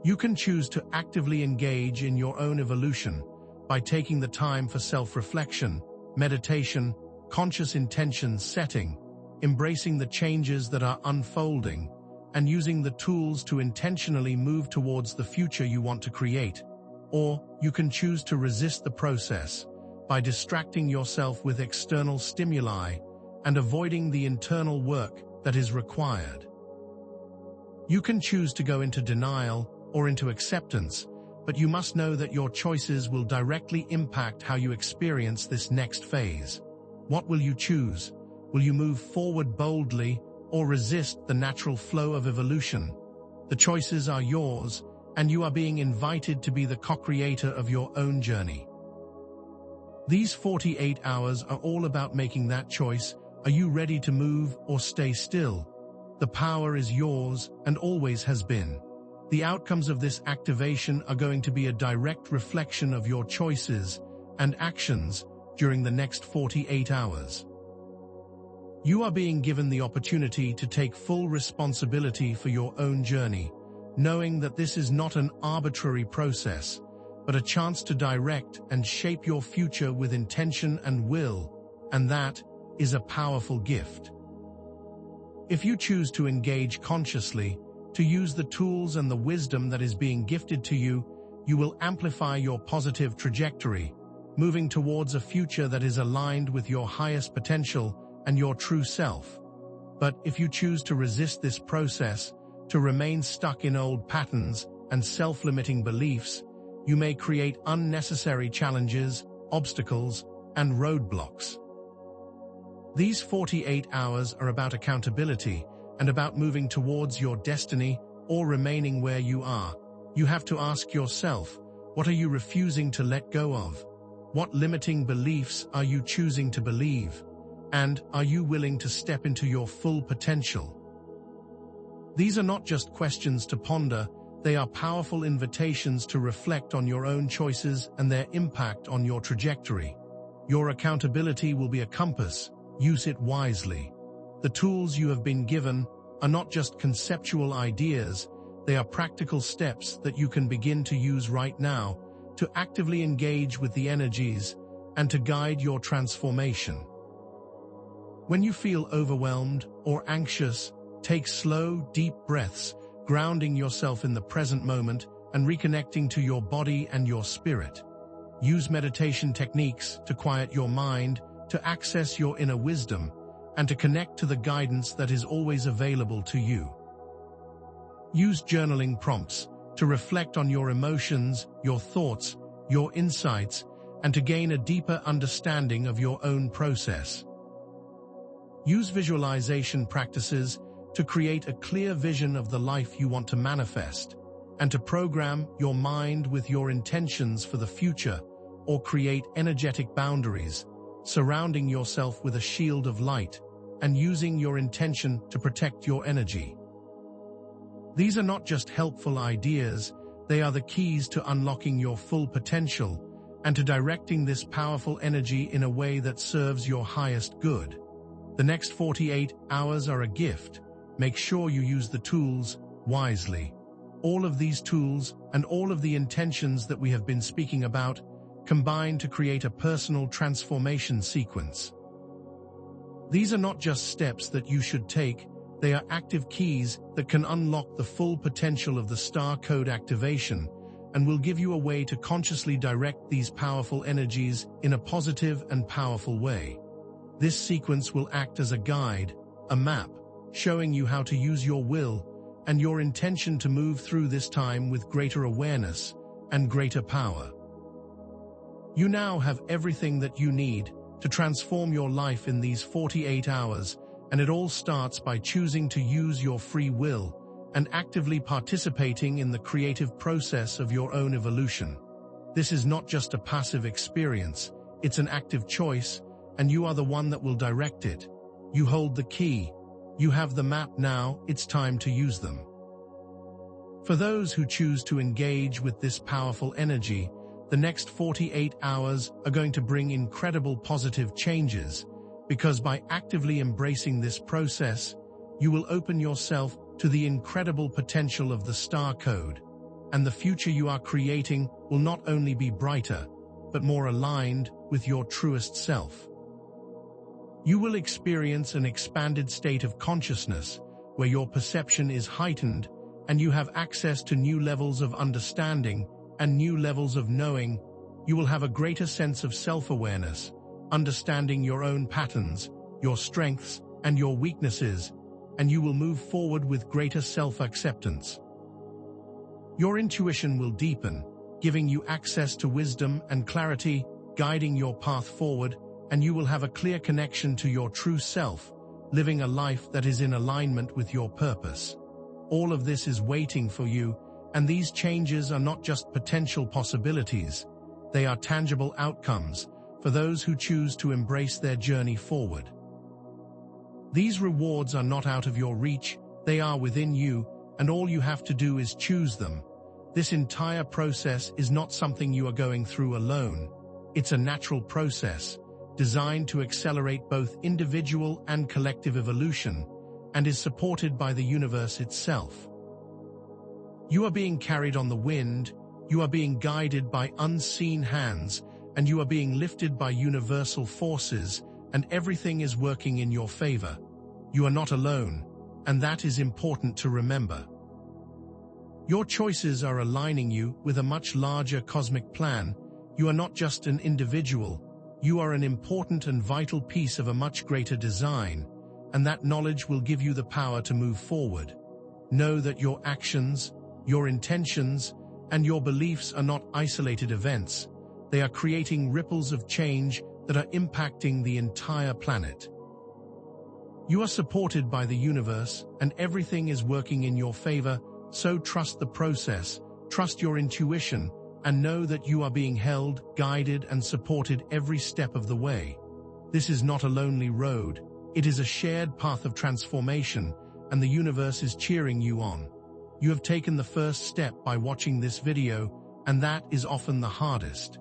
You can choose to actively engage in your own evolution by taking the time for self-reflection, meditation, conscious intention setting, embracing the changes that are unfolding, and using the tools to intentionally move towards the future you want to create. Or you can choose to resist the process by distracting yourself with external stimuli and avoiding the internal work that is required. You can choose to go into denial or into acceptance, but you must know that your choices will directly impact how you experience this next phase. What will you choose? Will you move forward boldly or resist the natural flow of evolution? The choices are yours, and you are being invited to be the co-creator of your own journey. These 48 hours are all about making that choice. Are you ready to move or stay still? The power is yours and always has been. The outcomes of this activation are going to be a direct reflection of your choices and actions during the next 48 hours. You are being given the opportunity to take full responsibility for your own journey, knowing that this is not an arbitrary process, but a chance to direct and shape your future with intention and will, and that is a powerful gift. If you choose to engage consciously, to use the tools and the wisdom that is being gifted to you, you will amplify your positive trajectory, moving towards a future that is aligned with your highest potential and your true self. But if you choose to resist this process, to remain stuck in old patterns and self-limiting beliefs, you may create unnecessary challenges, obstacles, and roadblocks. These 48 hours are about accountability and about moving towards your destiny or remaining where you are. You have to ask yourself, what are you refusing to let go of? What limiting beliefs are you choosing to believe? And are you willing to step into your full potential? These are not just questions to ponder, they are powerful invitations to reflect on your own choices and their impact on your trajectory. Your accountability will be a compass. Use it wisely. The tools you have been given are not just conceptual ideas, they are practical steps that you can begin to use right now to actively engage with the energies and to guide your transformation. When you feel overwhelmed or anxious, take slow, deep breaths, grounding yourself in the present moment and reconnecting to your body and your spirit. Use meditation techniques to quiet your mind, to access your inner wisdom, and to connect to the guidance that is always available to you. Use journaling prompts to reflect on your emotions, your thoughts, your insights, and to gain a deeper understanding of your own process. Use visualization practices to create a clear vision of the life you want to manifest, and to program your mind with your intentions for the future, or create energetic boundaries, surrounding yourself with a shield of light, and using your intention to protect your energy. These are not just helpful ideas, they are the keys to unlocking your full potential and to directing this powerful energy in a way that serves your highest good. The next 48 hours are a gift. Make sure you use the tools wisely. All of these tools and all of the intentions that we have been speaking about combine to create a personal transformation sequence. These are not just steps that you should take, they are active keys that can unlock the full potential of the star code activation and will give you a way to consciously direct these powerful energies in a positive and powerful way. This sequence will act as a guide, a map, showing you how to use your will and your intention to move through this time with greater awareness and greater power. You now have everything that you need to transform your life in these 48 hours, and it all starts by choosing to use your free will and actively participating in the creative process of your own evolution. This is not just a passive experience, it's an active choice, and you are the one that will direct it. You hold the key. You have the map now, it's time to use them. For those who choose to engage with this powerful energy, the next 48 hours are going to bring incredible positive changes, because by actively embracing this process, you will open yourself to the incredible potential of the star code, and the future you are creating will not only be brighter, but more aligned with your truest self. You will experience an expanded state of consciousness, where your perception is heightened and you have access to new levels of understanding and new levels of knowing. You will have a greater sense of self-awareness, understanding your own patterns, your strengths, and your weaknesses, and you will move forward with greater self-acceptance. Your intuition will deepen, giving you access to wisdom and clarity, guiding your path forward, and you will have a clear connection to your true self, living a life that is in alignment with your purpose. All of this is waiting for you, and these changes are not just potential possibilities, they are tangible outcomes for those who choose to embrace their journey forward. These rewards are not out of your reach, they are within you, and all you have to do is choose them. This entire process is not something you are going through alone. It's a natural process, designed to accelerate both individual and collective evolution, and is supported by the universe itself. You are being carried on the wind, you are being guided by unseen hands, and you are being lifted by universal forces, and everything is working in your favor. You are not alone, and that is important to remember. Your choices are aligning you with a much larger cosmic plan. You are not just an individual, you are an important and vital piece of a much greater design, and that knowledge will give you the power to move forward. Know that your actions, your intentions, and your beliefs are not isolated events. They are creating ripples of change that are impacting the entire planet. You are supported by the universe, and everything is working in your favor, so trust the process, trust your intuition, and know that you are being held, guided, and supported every step of the way. This is not a lonely road, it is a shared path of transformation, and the universe is cheering you on. You have taken the first step by watching this video, and that is often the hardest.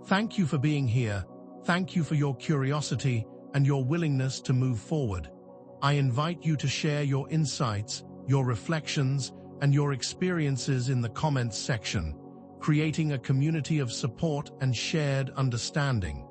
Thank you for being here, thank you for your curiosity and your willingness to move forward. I invite you to share your insights, your reflections, and your experiences in the comments section, creating a community of support and shared understanding.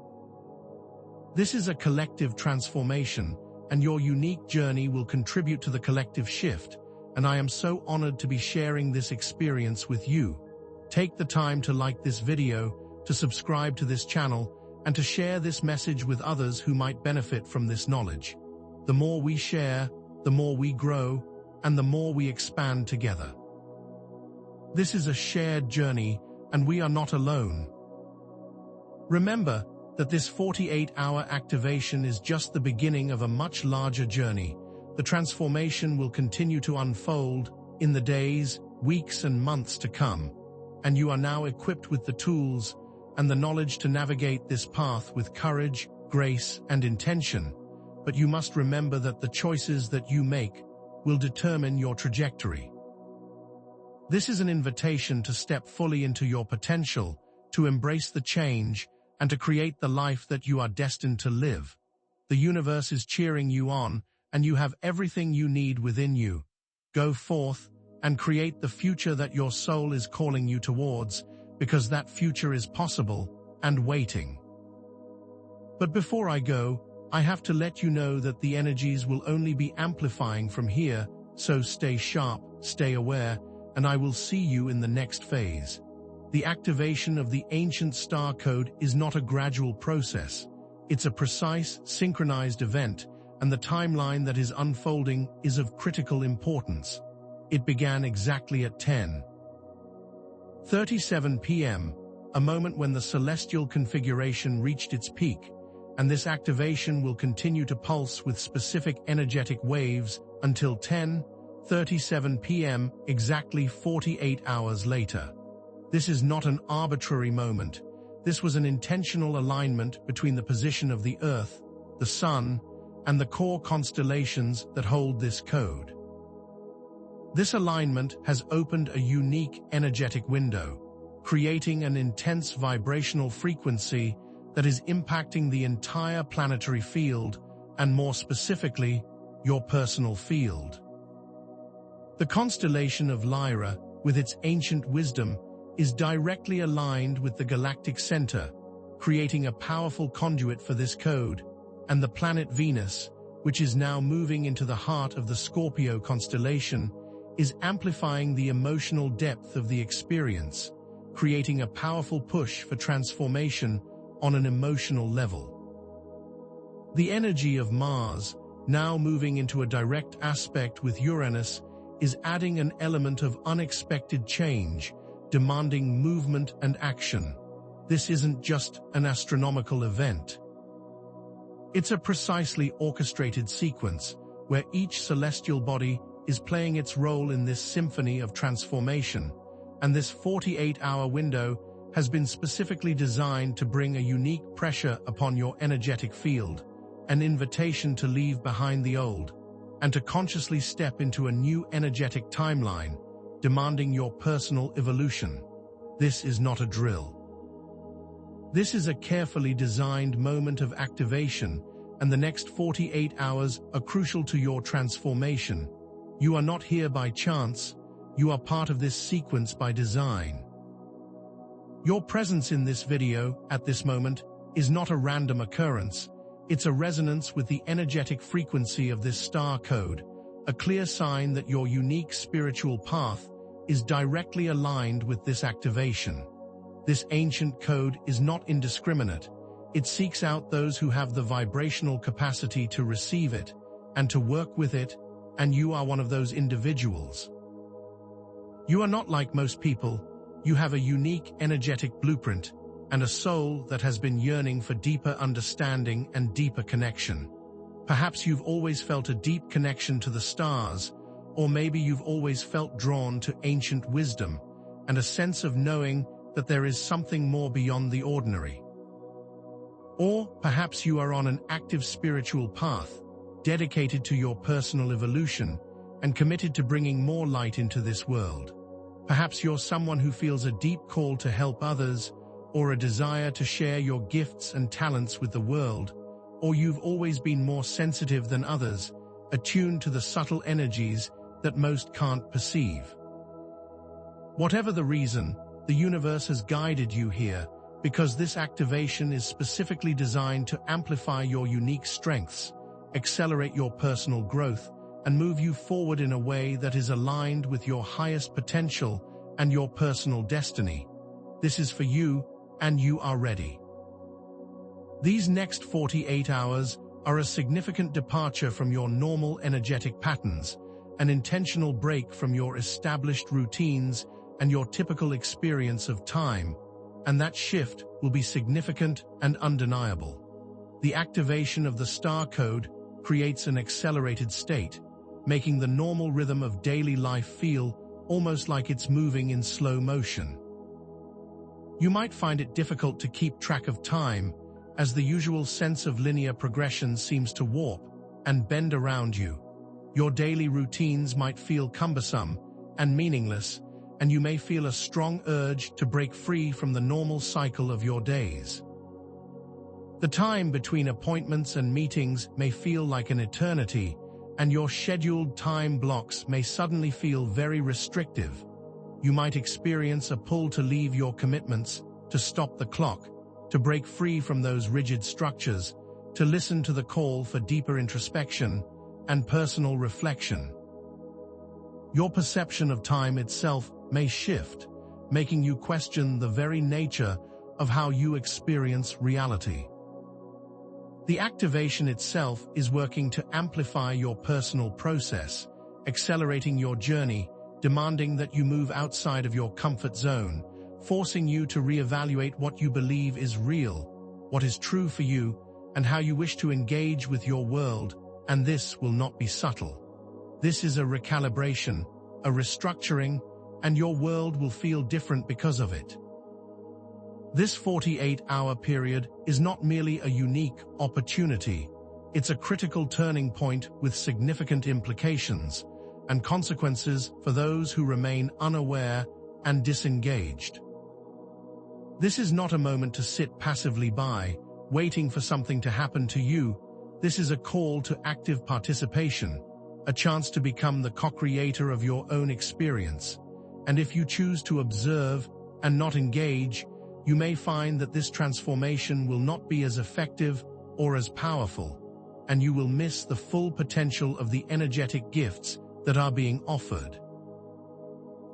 This is a collective transformation, and your unique journey will contribute to the collective shift, and I am so honored to be sharing this experience with you. Take the time to like this video, to subscribe to this channel, and to share this message with others who might benefit from this knowledge. The more we share, the more we grow, and the more we expand together. This is a shared journey, and we are not alone. Remember that this 48-hour activation is just the beginning of a much larger journey. The transformation will continue to unfold in the days, weeks, and months to come, and you are now equipped with the tools and the knowledge to navigate this path with courage, grace, and intention. But you must remember that the choices that you make will determine your trajectory. This is an invitation to step fully into your potential, to embrace the change, and to create the life that you are destined to live. The universe is cheering you on, and you have everything you need within you. Go forth and create the future that your soul is calling you towards, because that future is possible and waiting. But before I go, I have to let you know that the energies will only be amplifying from here, so stay sharp, stay aware, and I will see you in the next phase. The activation of the ancient star code is not a gradual process. It's a precise, synchronized event, and the timeline that is unfolding is of critical importance. It began exactly at 10:37 p.m., a moment when the celestial configuration reached its peak, and this activation will continue to pulse with specific energetic waves until 10:37 p.m., exactly 48 hours later. This is not an arbitrary moment. This was an intentional alignment between the position of the Earth, the Sun, and the core constellations that hold this code. This alignment has opened a unique energetic window, creating an intense vibrational frequency that is impacting the entire planetary field, and more specifically, your personal field. The constellation of Lyra, with its ancient wisdom, is directly aligned with the galactic center, creating a powerful conduit for this code, and the planet Venus, which is now moving into the heart of the Scorpio constellation, is amplifying the emotional depth of the experience, creating a powerful push for transformation on an emotional level. The energy of Mars, now moving into a direct aspect with Uranus, is adding an element of unexpected change, demanding movement and action. This isn't just an astronomical event. It's a precisely orchestrated sequence where each celestial body is playing its role in this symphony of transformation, and this 48-hour window has been specifically designed to bring a unique pressure upon your energetic field, an invitation to leave behind the old, and to consciously step into a new energetic timeline, demanding your personal evolution. This is not a drill. This is a carefully designed moment of activation, and the next 48 hours are crucial to your transformation. You are not here by chance, you are part of this sequence by design. Your presence in this video, at this moment, is not a random occurrence. It's a resonance with the energetic frequency of this star code, a clear sign that your unique spiritual path is directly aligned with this activation. This ancient code is not indiscriminate. It seeks out those who have the vibrational capacity to receive it and to work with it, and you are one of those individuals. You are not like most people. You have a unique energetic blueprint and a soul that has been yearning for deeper understanding and deeper connection. Perhaps you've always felt a deep connection to the stars, or maybe you've always felt drawn to ancient wisdom and a sense of knowing that there is something more beyond the ordinary. Or perhaps you are on an active spiritual path, dedicated to your personal evolution and committed to bringing more light into this world. Perhaps you're someone who feels a deep call to help others, or a desire to share your gifts and talents with the world, or you've always been more sensitive than others, attuned to the subtle energies that most can't perceive. Whatever the reason, the universe has guided you here, because this activation is specifically designed to amplify your unique strengths, accelerate your personal growth, and move you forward in a way that is aligned with your highest potential and your personal destiny. This is for you, and you are ready. These next 48 hours are a significant departure from your normal energetic patterns, an intentional break from your established routines and your typical experience of time, and that shift will be significant and undeniable. The activation of the star code creates an accelerated state, making the normal rhythm of daily life feel almost like it's moving in slow motion. You might find it difficult to keep track of time, as the usual sense of linear progression seems to warp and bend around you. Your daily routines might feel cumbersome and meaningless, and you may feel a strong urge to break free from the normal cycle of your days. The time between appointments and meetings may feel like an eternity, and your scheduled time blocks may suddenly feel very restrictive. You might experience a pull to leave your commitments, to stop the clock, to break free from those rigid structures, to listen to the call for deeper introspection and personal reflection. Your perception of time itself may shift, making you question the very nature of how you experience reality. The activation itself is working to amplify your personal process, accelerating your journey, demanding that you move outside of your comfort zone, forcing you to reevaluate what you believe is real, what is true for you, and how you wish to engage with your world, and this will not be subtle. This is a recalibration, a restructuring, and your world will feel different because of it. This 48-hour period is not merely a unique opportunity, it's a critical turning point with significant implications and consequences for those who remain unaware and disengaged. This is not a moment to sit passively by, waiting for something to happen to you. This is a call to active participation, a chance to become the co-creator of your own experience. And if you choose to observe and not engage, you may find that this transformation will not be as effective or as powerful. and you will miss the full potential of the energetic gifts that are being offered.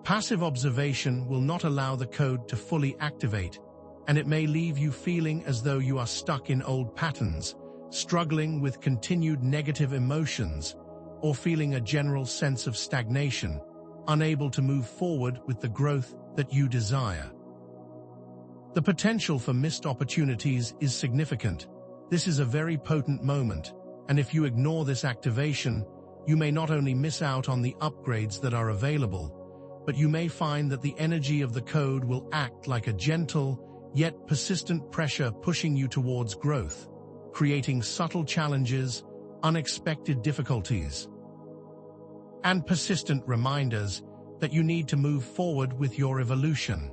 Passive observation will not allow the code to fully activate, and it may leave you feeling as though you are stuck in old patterns, struggling with continued negative emotions, or feeling a general sense of stagnation, unable to move forward with the growth that you desire. The potential for missed opportunities is significant. This is a very potent moment, and if you ignore this activation, you may not only miss out on the upgrades that are available, but you may find that the energy of the code will act like a gentle, yet persistent pressure pushing you towards growth, creating subtle challenges, unexpected difficulties, and persistent reminders that you need to move forward with your evolution.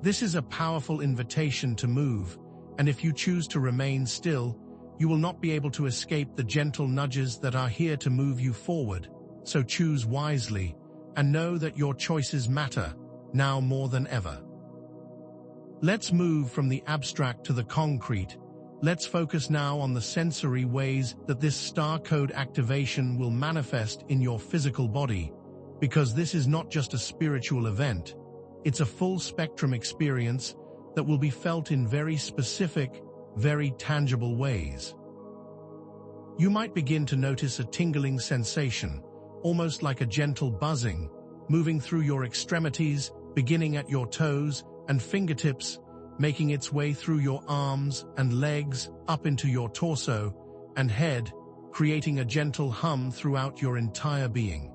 This is a powerful invitation to move, and if you choose to remain still, you will not be able to escape the gentle nudges that are here to move you forward. So choose wisely, and know that your choices matter, now more than ever. Let's move from the abstract to the concrete. Let's focus now on the sensory ways that this star code activation will manifest in your physical body, because this is not just a spiritual event, it's a full spectrum experience that will be felt in very specific, very tangible ways. You might begin to notice a tingling sensation, almost like a gentle buzzing, moving through your extremities, beginning at your toes and fingertips, making its way through your arms and legs, up into your torso and head, creating a gentle hum throughout your entire being.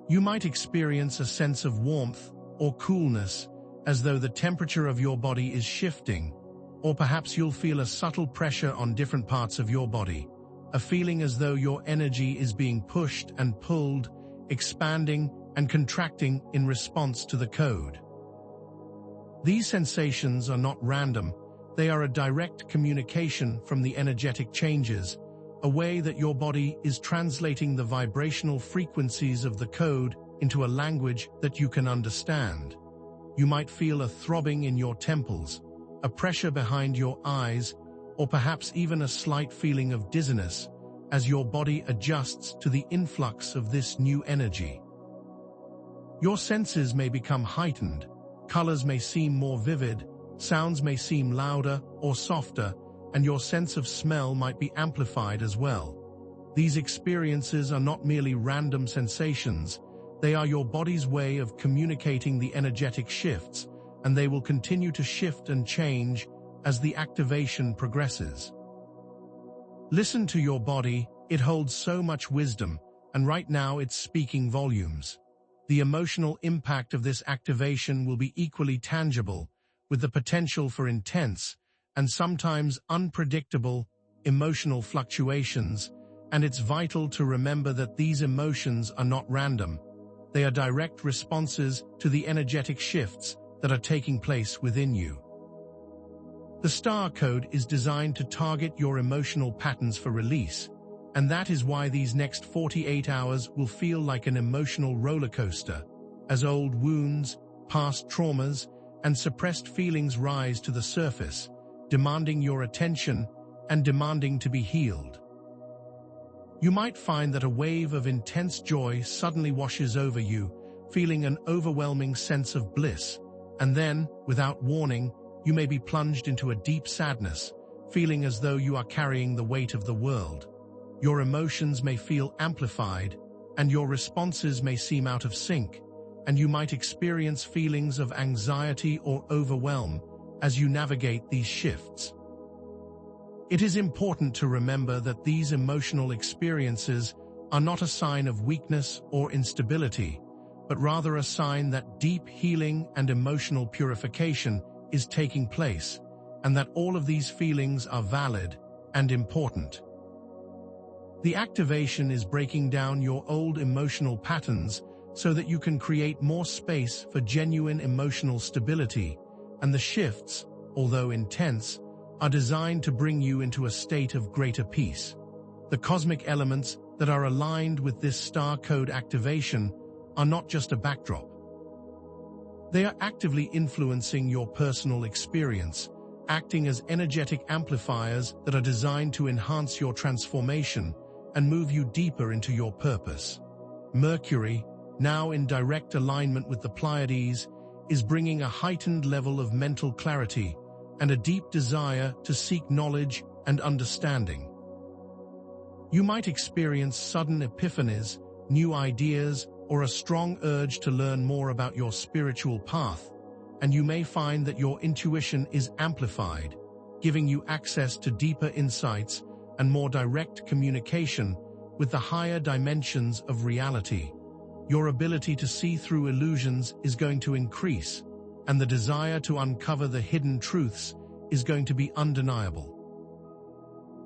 You might experience a sense of warmth or coolness, as though the temperature of your body is shifting, or perhaps you'll feel a subtle pressure on different parts of your body, a feeling as though your energy is being pushed and pulled, expanding and contracting in response to the code. These sensations are not random, they are a direct communication from the energetic changes, a way that your body is translating the vibrational frequencies of the code into a language that you can understand. You might feel a throbbing in your temples, a pressure behind your eyes, or perhaps even a slight feeling of dizziness as your body adjusts to the influx of this new energy. Your senses may become heightened, colors may seem more vivid, sounds may seem louder or softer, and your sense of smell might be amplified as well. These experiences are not merely random sensations, they are your body's way of communicating the energetic shifts, and they will continue to shift and change as the activation progresses. Listen to your body, it holds so much wisdom, and right now it's speaking volumes. The emotional impact of this activation will be equally tangible, with the potential for intense and sometimes unpredictable emotional fluctuations, and it's vital to remember that these emotions are not random. They are direct responses to the energetic shifts that are taking place within you. The star code is designed to target your emotional patterns for release, and that is why these next 48 hours will feel like an emotional roller coaster, as old wounds, past traumas, and suppressed feelings rise to the surface, demanding your attention and demanding to be healed. You might find that a wave of intense joy suddenly washes over you, feeling an overwhelming sense of bliss, and then, without warning, you may be plunged into a deep sadness, feeling as though you are carrying the weight of the world. Your emotions may feel amplified, and your responses may seem out of sync, and you might experience feelings of anxiety or overwhelm as you navigate these shifts. It is important to remember that these emotional experiences are not a sign of weakness or instability, but rather a sign that deep healing and emotional purification is taking place, and that all of these feelings are valid and important. The activation is breaking down your old emotional patterns so that you can create more space for genuine emotional stability, and the shifts, although intense, are designed to bring you into a state of greater peace. The cosmic elements that are aligned with this star code activation are not just a backdrop. They are actively influencing your personal experience, acting as energetic amplifiers that are designed to enhance your transformation and move you deeper into your purpose. Mercury, now in direct alignment with the Pleiades, is bringing a heightened level of mental clarity and a deep desire to seek knowledge and understanding. You might experience sudden epiphanies, new ideas, or a strong urge to learn more about your spiritual path, and you may find that your intuition is amplified, giving you access to deeper insights and more direct communication with the higher dimensions of reality. Your ability to see through illusions is going to increase, and the desire to uncover the hidden truths is going to be undeniable.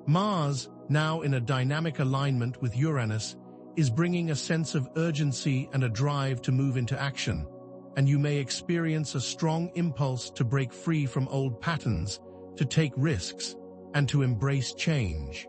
Mars, now in a dynamic alignment with Uranus, is bringing a sense of urgency and a drive to move into action, and you may experience a strong impulse to break free from old patterns, to take risks, and to embrace change.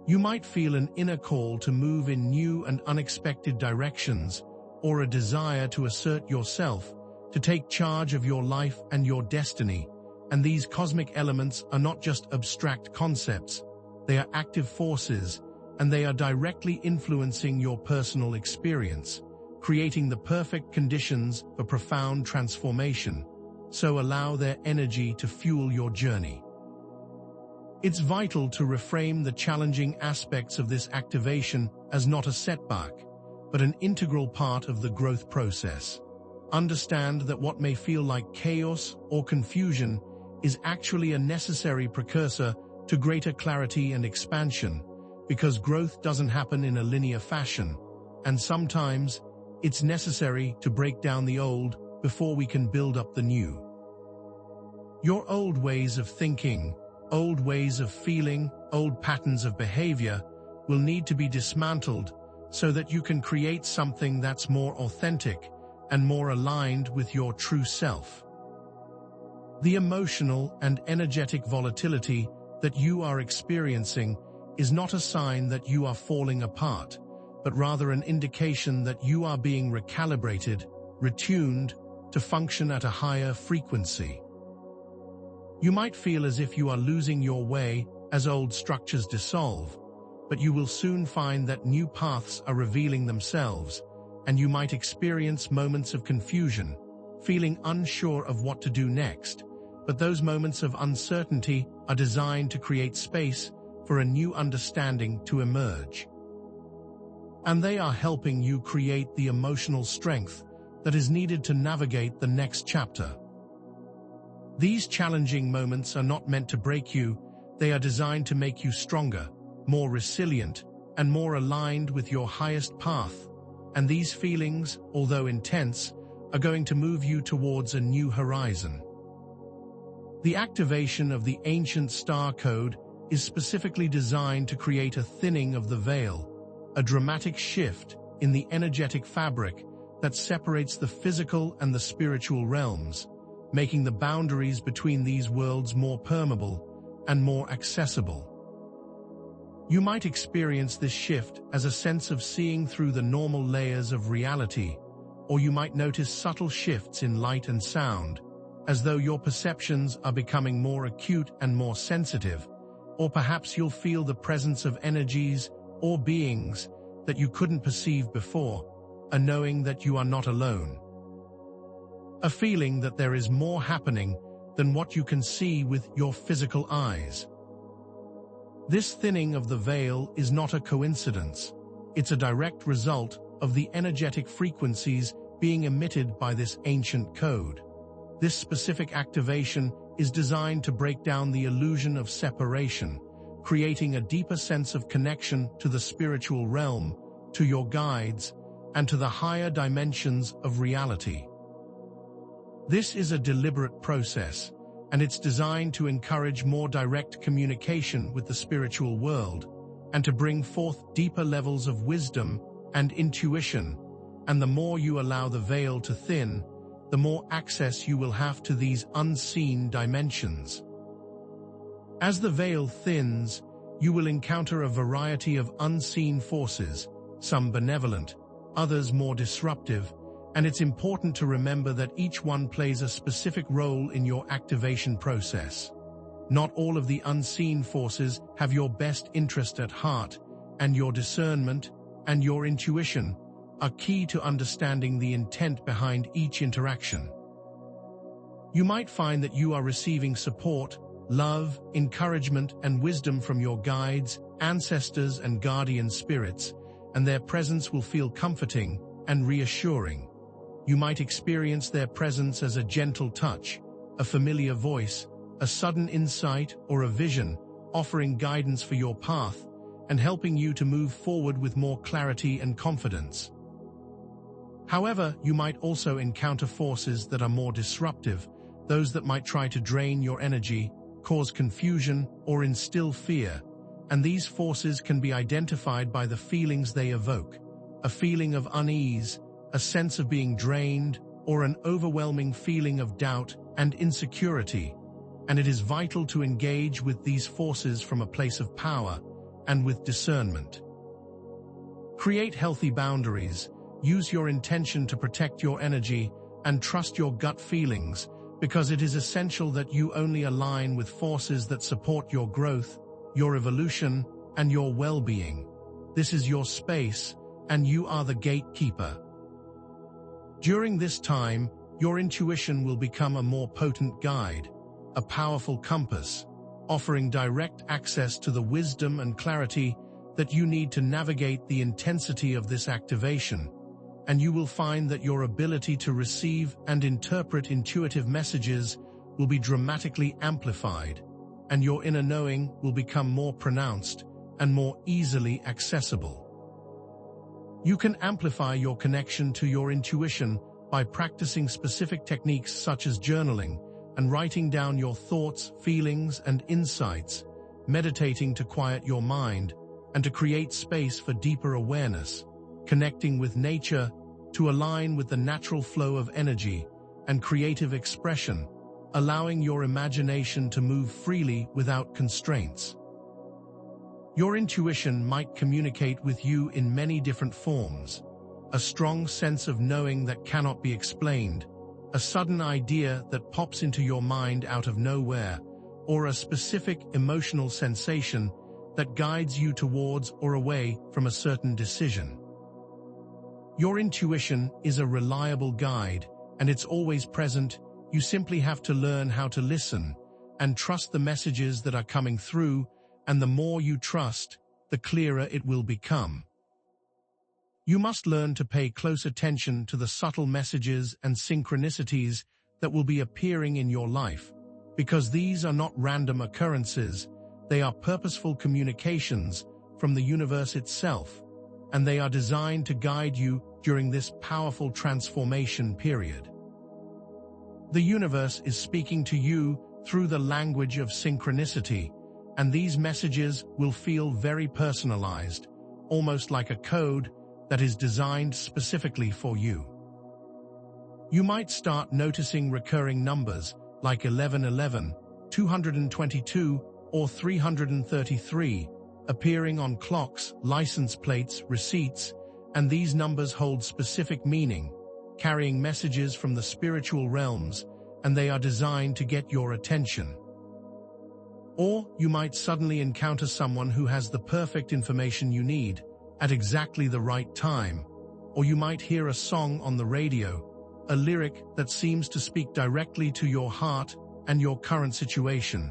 You might feel an inner call to move in new and unexpected directions, or a desire to assert yourself, to take charge of your life and your destiny, and these cosmic elements are not just abstract concepts, they are active forces, and they are directly influencing your personal experience, creating the perfect conditions for profound transformation. So allow their energy to fuel your journey. It's vital to reframe the challenging aspects of this activation as not a setback, but an integral part of the growth process. Understand that what may feel like chaos or confusion is actually a necessary precursor to greater clarity and expansion, because growth doesn't happen in a linear fashion, and sometimes it's necessary to break down the old before we can build up the new. Your old ways of thinking, old ways of feeling, old patterns of behavior will need to be dismantled so that you can create something that's more authentic and more aligned with your true self. The emotional and energetic volatility that you are experiencing is not a sign that you are falling apart, but rather an indication that you are being recalibrated, retuned, to function at a higher frequency. You might feel as if you are losing your way as old structures dissolve, but you will soon find that new paths are revealing themselves, and you might experience moments of confusion, feeling unsure of what to do next, but those moments of uncertainty are designed to create space for a new understanding to emerge. And they are helping you create the emotional strength that is needed to navigate the next chapter. These challenging moments are not meant to break you, they are designed to make you stronger, more resilient, and more aligned with your highest path. And these feelings, although intense, are going to move you towards a new horizon. The activation of the ancient star code is specifically designed to create a thinning of the veil, a dramatic shift in the energetic fabric that separates the physical and the spiritual realms, making the boundaries between these worlds more permeable and more accessible. You might experience this shift as a sense of seeing through the normal layers of reality, or you might notice subtle shifts in light and sound, as though your perceptions are becoming more acute and more sensitive, or perhaps you'll feel the presence of energies or beings that you couldn't perceive before, a knowing that you are not alone. A feeling that there is more happening than what you can see with your physical eyes. This thinning of the veil is not a coincidence. It's a direct result of the energetic frequencies being emitted by this ancient code. This specific activation is designed to break down the illusion of separation, creating a deeper sense of connection to the spiritual realm, to your guides, and to the higher dimensions of reality. This is a deliberate process, and it's designed to encourage more direct communication with the spiritual world, and to bring forth deeper levels of wisdom and intuition. And the more you allow the veil to thin, the more access you will have to these unseen dimensions. As the veil thins, you will encounter a variety of unseen forces, some benevolent, others more disruptive, And it's important to remember that each one plays a specific role in your activation process. Not all of the unseen forces have your best interest at heart, and your discernment and your intuition are key to understanding the intent behind each interaction. You might find that you are receiving support, love, encouragement, and wisdom from your guides, ancestors, and guardian spirits, and their presence will feel comforting and reassuring. You might experience their presence as a gentle touch, a familiar voice, a sudden insight, or a vision, offering guidance for your path and helping you to move forward with more clarity and confidence. However, you might also encounter forces that are more disruptive, those that might try to drain your energy, cause confusion, or instill fear, and these forces can be identified by the feelings they evoke: a feeling of unease, a sense of being drained, or an overwhelming feeling of doubt and insecurity, and it is vital to engage with these forces from a place of power and with discernment. Create healthy boundaries, use your intention to protect your energy, and trust your gut feelings, because it is essential that you only align with forces that support your growth, your evolution, and your well-being. This is your space, and you are the gatekeeper. During this time, your intuition will become a more potent guide, a powerful compass, offering direct access to the wisdom and clarity that you need to navigate the intensity of this activation, and you will find that your ability to receive and interpret intuitive messages will be dramatically amplified, and your inner knowing will become more pronounced and more easily accessible. You can amplify your connection to your intuition by practicing specific techniques such as journaling and writing down your thoughts, feelings, and insights, meditating to quiet your mind and to create space for deeper awareness, connecting with nature to align with the natural flow of energy and creative expression, allowing your imagination to move freely without constraints. Your intuition might communicate with you in many different forms: a strong sense of knowing that cannot be explained, a sudden idea that pops into your mind out of nowhere, or a specific emotional sensation that guides you towards or away from a certain decision. Your intuition is a reliable guide, and it's always present. You simply have to learn how to listen and trust the messages that are coming through, and the more you trust, the clearer it will become. You must learn to pay close attention to the subtle messages and synchronicities that will be appearing in your life, because these are not random occurrences, they are purposeful communications from the universe itself, and they are designed to guide you during this powerful transformation period. The universe is speaking to you through the language of synchronicity, and these messages will feel very personalized, almost like a code that is designed specifically for you. You might start noticing recurring numbers like 1111, 222, or 333 appearing on clocks, license plates, receipts, and these numbers hold specific meaning, carrying messages from the spiritual realms, and they are designed to get your attention. Or you might suddenly encounter someone who has the perfect information you need at exactly the right time, or you might hear a song on the radio, a lyric that seems to speak directly to your heart and your current situation,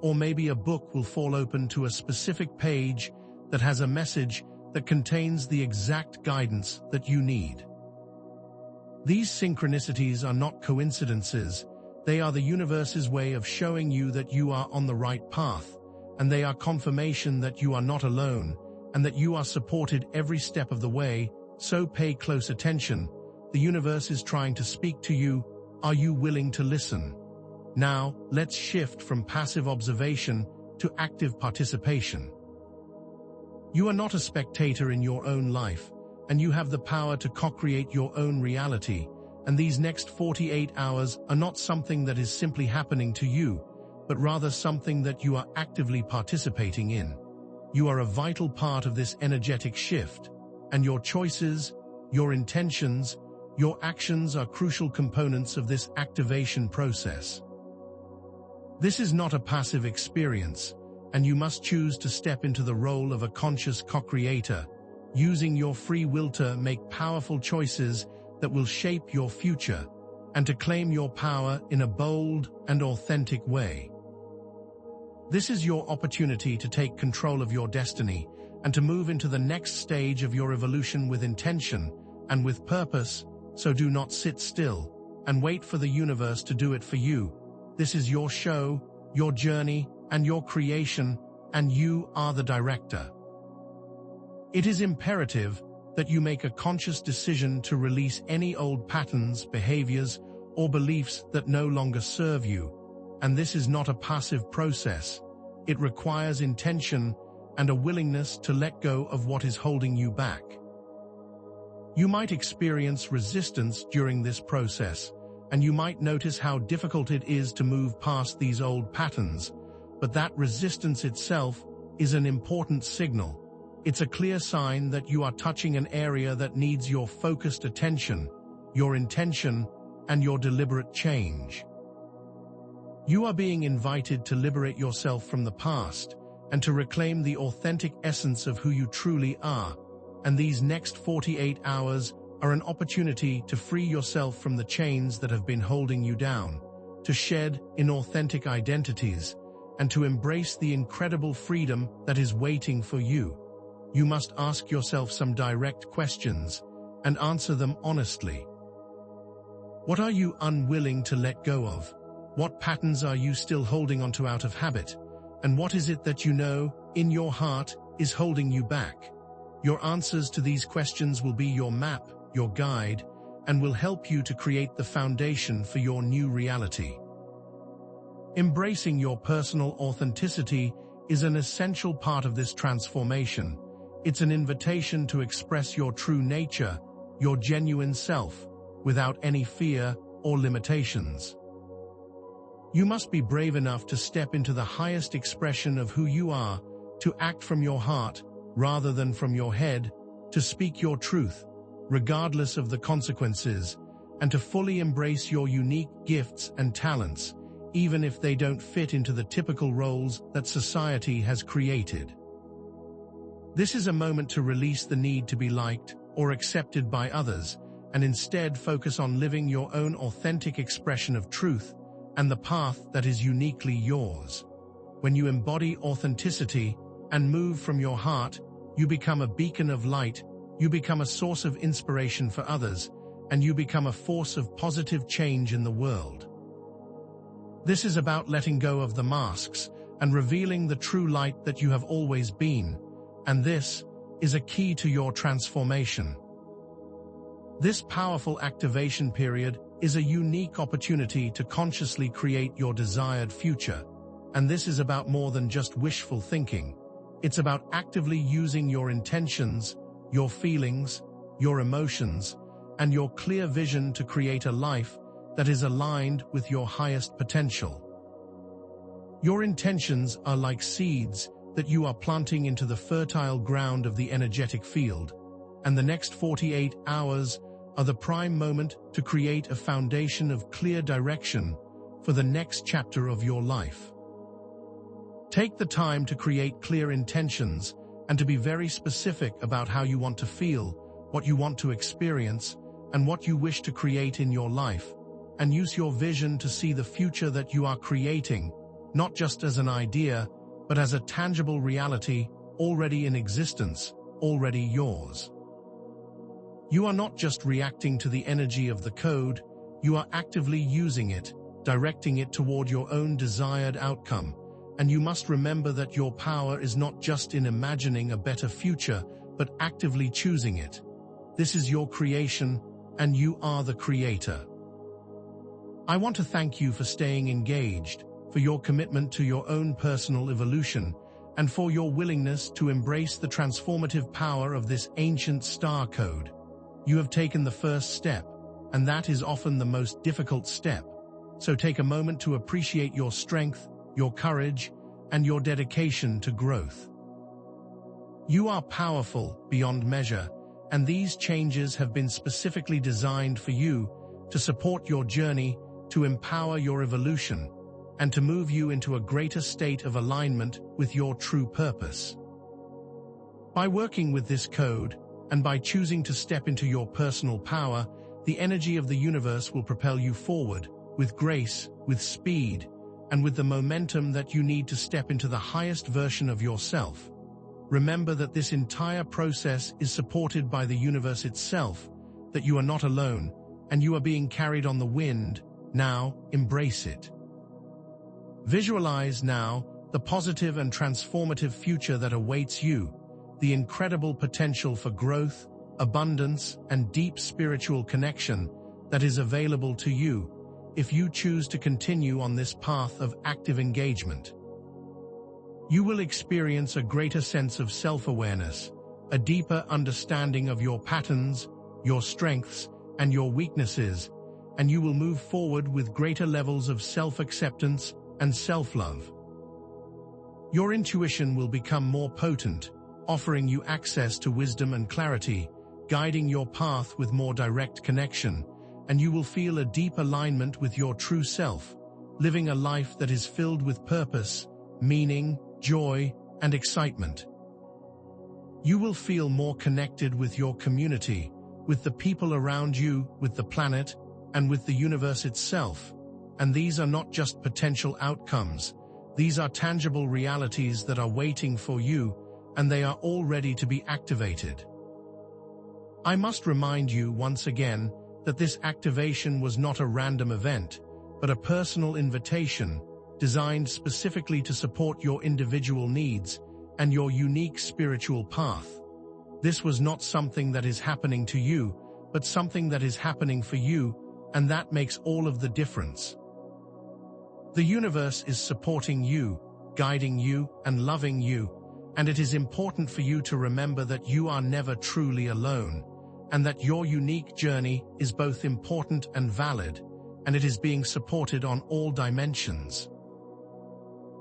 or maybe a book will fall open to a specific page that has a message that contains the exact guidance that you need. These synchronicities are not coincidences, they are the universe's way of showing you that you are on the right path, and they are confirmation that you are not alone, and that you are supported every step of the way. So pay close attention. The universe is trying to speak to you. Are you willing to listen? Now, let's shift from passive observation to active participation. You are not a spectator in your own life, and you have the power to co-create your own reality, and these next 48 hours are not something that is simply happening to you, but rather something that you are actively participating in. You are a vital part of this energetic shift, and your choices, your intentions, Your actions are crucial components of this activation process. This is not a passive experience, and you must choose to step into the role of a conscious co-creator, using your free will to make powerful choices that will shape your future, and to claim your power in a bold and authentic way. This is your opportunity to take control of your destiny and to move into the next stage of your evolution with intention and with purpose, so do not sit still and wait for the universe to do it for you. This is your show, your journey, and your creation, and you are the director. It is imperative that you make a conscious decision to release any old patterns, behaviors, or beliefs that no longer serve you, and this is not a passive process. It requires intention and a willingness to let go of what is holding you back. You might experience resistance during this process, and you might notice how difficult it is to move past these old patterns, but that resistance itself is an important signal. It's a clear sign that you are touching an area that needs your focused attention, your intention, and your deliberate change. You are being invited to liberate yourself from the past and to reclaim the authentic essence of who you truly are, and these next 48 hours are an opportunity to free yourself from the chains that have been holding you down, to shed inauthentic identities, and to embrace the incredible freedom that is waiting for you. You must ask yourself some direct questions and answer them honestly. What are you unwilling to let go of? What patterns are you still holding onto out of habit? And what is it that you know, in your heart, is holding you back? Your answers to these questions will be your map, your guide, and will help you to create the foundation for your new reality. Embracing your personal authenticity is an essential part of this transformation. It's an invitation to express your true nature, your genuine self, without any fear or limitations. You must be brave enough to step into the highest expression of who you are, to act from your heart rather than from your head, to speak your truth, regardless of the consequences, and to fully embrace your unique gifts and talents, even if they don't fit into the typical roles that society has created. This is a moment to release the need to be liked or accepted by others, and instead focus on living your own authentic expression of truth and the path that is uniquely yours. When you embody authenticity and move from your heart, you become a beacon of light, you become a source of inspiration for others, and you become a force of positive change in the world. This is about letting go of the masks and revealing the true light that you have always been, and this is a key to your transformation. This powerful activation period is a unique opportunity to consciously create your desired future, and this is about more than just wishful thinking. It's about actively using your intentions, your feelings, your emotions, and your clear vision to create a life that is aligned with your highest potential. Your intentions are like seeds that you are planting into the fertile ground of the energetic field, and the next 48 hours are the prime moment to create a foundation of clear direction for the next chapter of your life. Take the time to create clear intentions and to be very specific about how you want to feel, what you want to experience, and what you wish to create in your life, and use your vision to see the future that you are creating, not just as an idea, but as a tangible reality already in existence, already yours. You are not just reacting to the energy of the code, you are actively using it, directing it toward your own desired outcome, and you must remember that your power is not just in imagining a better future, but actively choosing it. This is your creation, and you are the creator. I want to thank you for staying engaged, for your commitment to your own personal evolution, and for your willingness to embrace the transformative power of this ancient star code. You have taken the first step, and that is often the most difficult step. So take a moment to appreciate your strength, your courage, and your dedication to growth. You are powerful beyond measure, and these changes have been specifically designed for you to support your journey, to empower your evolution, and to move you into a greater state of alignment with your true purpose. By working with this code, and by choosing to step into your personal power, the energy of the universe will propel you forward, with grace, with speed, and with the momentum that you need to step into the highest version of yourself. Remember that this entire process is supported by the universe itself, that you are not alone, and you are being carried on the wind. Now, embrace it. Visualize now the positive and transformative future that awaits you, the incredible potential for growth, abundance, and deep spiritual connection that is available to you if you choose to continue on this path of active engagement. You will experience a greater sense of self-awareness, a deeper understanding of your patterns, your strengths, and your weaknesses, and you will move forward with greater levels of self-acceptance and self-love. Your intuition will become more potent, offering you access to wisdom and clarity, guiding your path with more direct connection, and you will feel a deep alignment with your true self, living a life that is filled with purpose, meaning, joy, and excitement. You will feel more connected with your community, with the people around you, with the planet, and with the universe itself. And these are not just potential outcomes. These are tangible realities that are waiting for you, and they are all ready to be activated. I must remind you once again that this activation was not a random event, but a personal invitation designed specifically to support your individual needs and your unique spiritual path. This was not something that is happening to you, but something that is happening for you, and that makes all of the difference. The universe is supporting you, guiding you, and loving you, and it is important for you to remember that you are never truly alone, and that your unique journey is both important and valid, and it is being supported on all dimensions.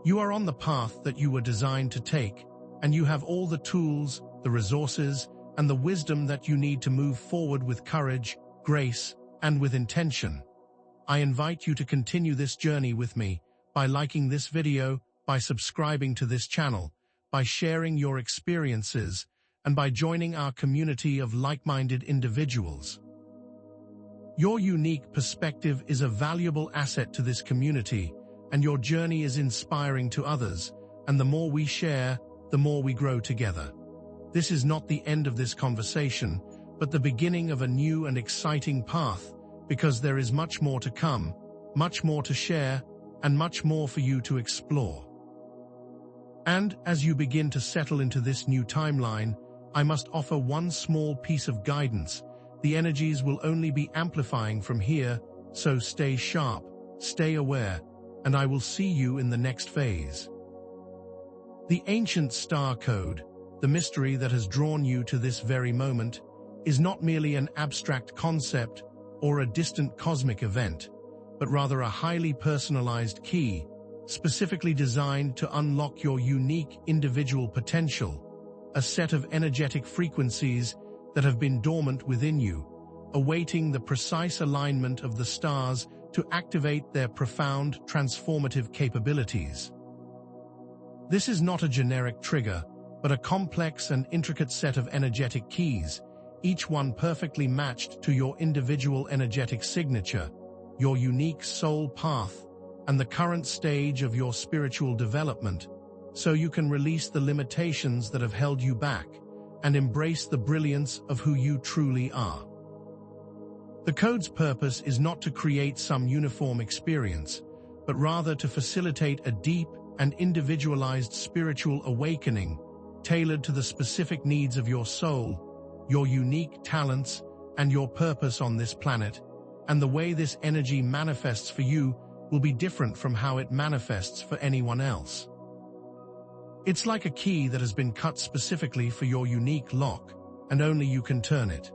You are on the path that you were designed to take, and you have all the tools, the resources, and the wisdom that you need to move forward with courage, grace, and with intention. I invite you to continue this journey with me by liking this video, by subscribing to this channel, by sharing your experiences, and by joining our community of like-minded individuals. Your unique perspective is a valuable asset to this community, and your journey is inspiring to others, and the more we share, the more we grow together. This is not the end of this conversation, but the beginning of a new and exciting path, because there is much more to come, much more to share, and much more for you to explore. And as you begin to settle into this new timeline, I must offer one small piece of guidance. The energies will only be amplifying from here, so stay sharp, stay aware, and I will see you in the next phase. The ancient star code, the mystery that has drawn you to this very moment, is not merely an abstract concept or a distant cosmic event, but rather a highly personalized key, specifically designed to unlock your unique individual potential, a set of energetic frequencies that have been dormant within you, awaiting the precise alignment of the stars to activate their profound transformative capabilities. This is not a generic trigger, but a complex and intricate set of energetic keys, each one perfectly matched to your individual energetic signature, your unique soul path, and the current stage of your spiritual development, so you can release the limitations that have held you back and embrace the brilliance of who you truly are. The code's purpose is not to create some uniform experience, but rather to facilitate a deep and individualized spiritual awakening, tailored to the specific needs of your soul, your unique talents, and your purpose on this planet. And the way this energy manifests for you will be different from how it manifests for anyone else. It's like a key that has been cut specifically for your unique lock, and only you can turn it.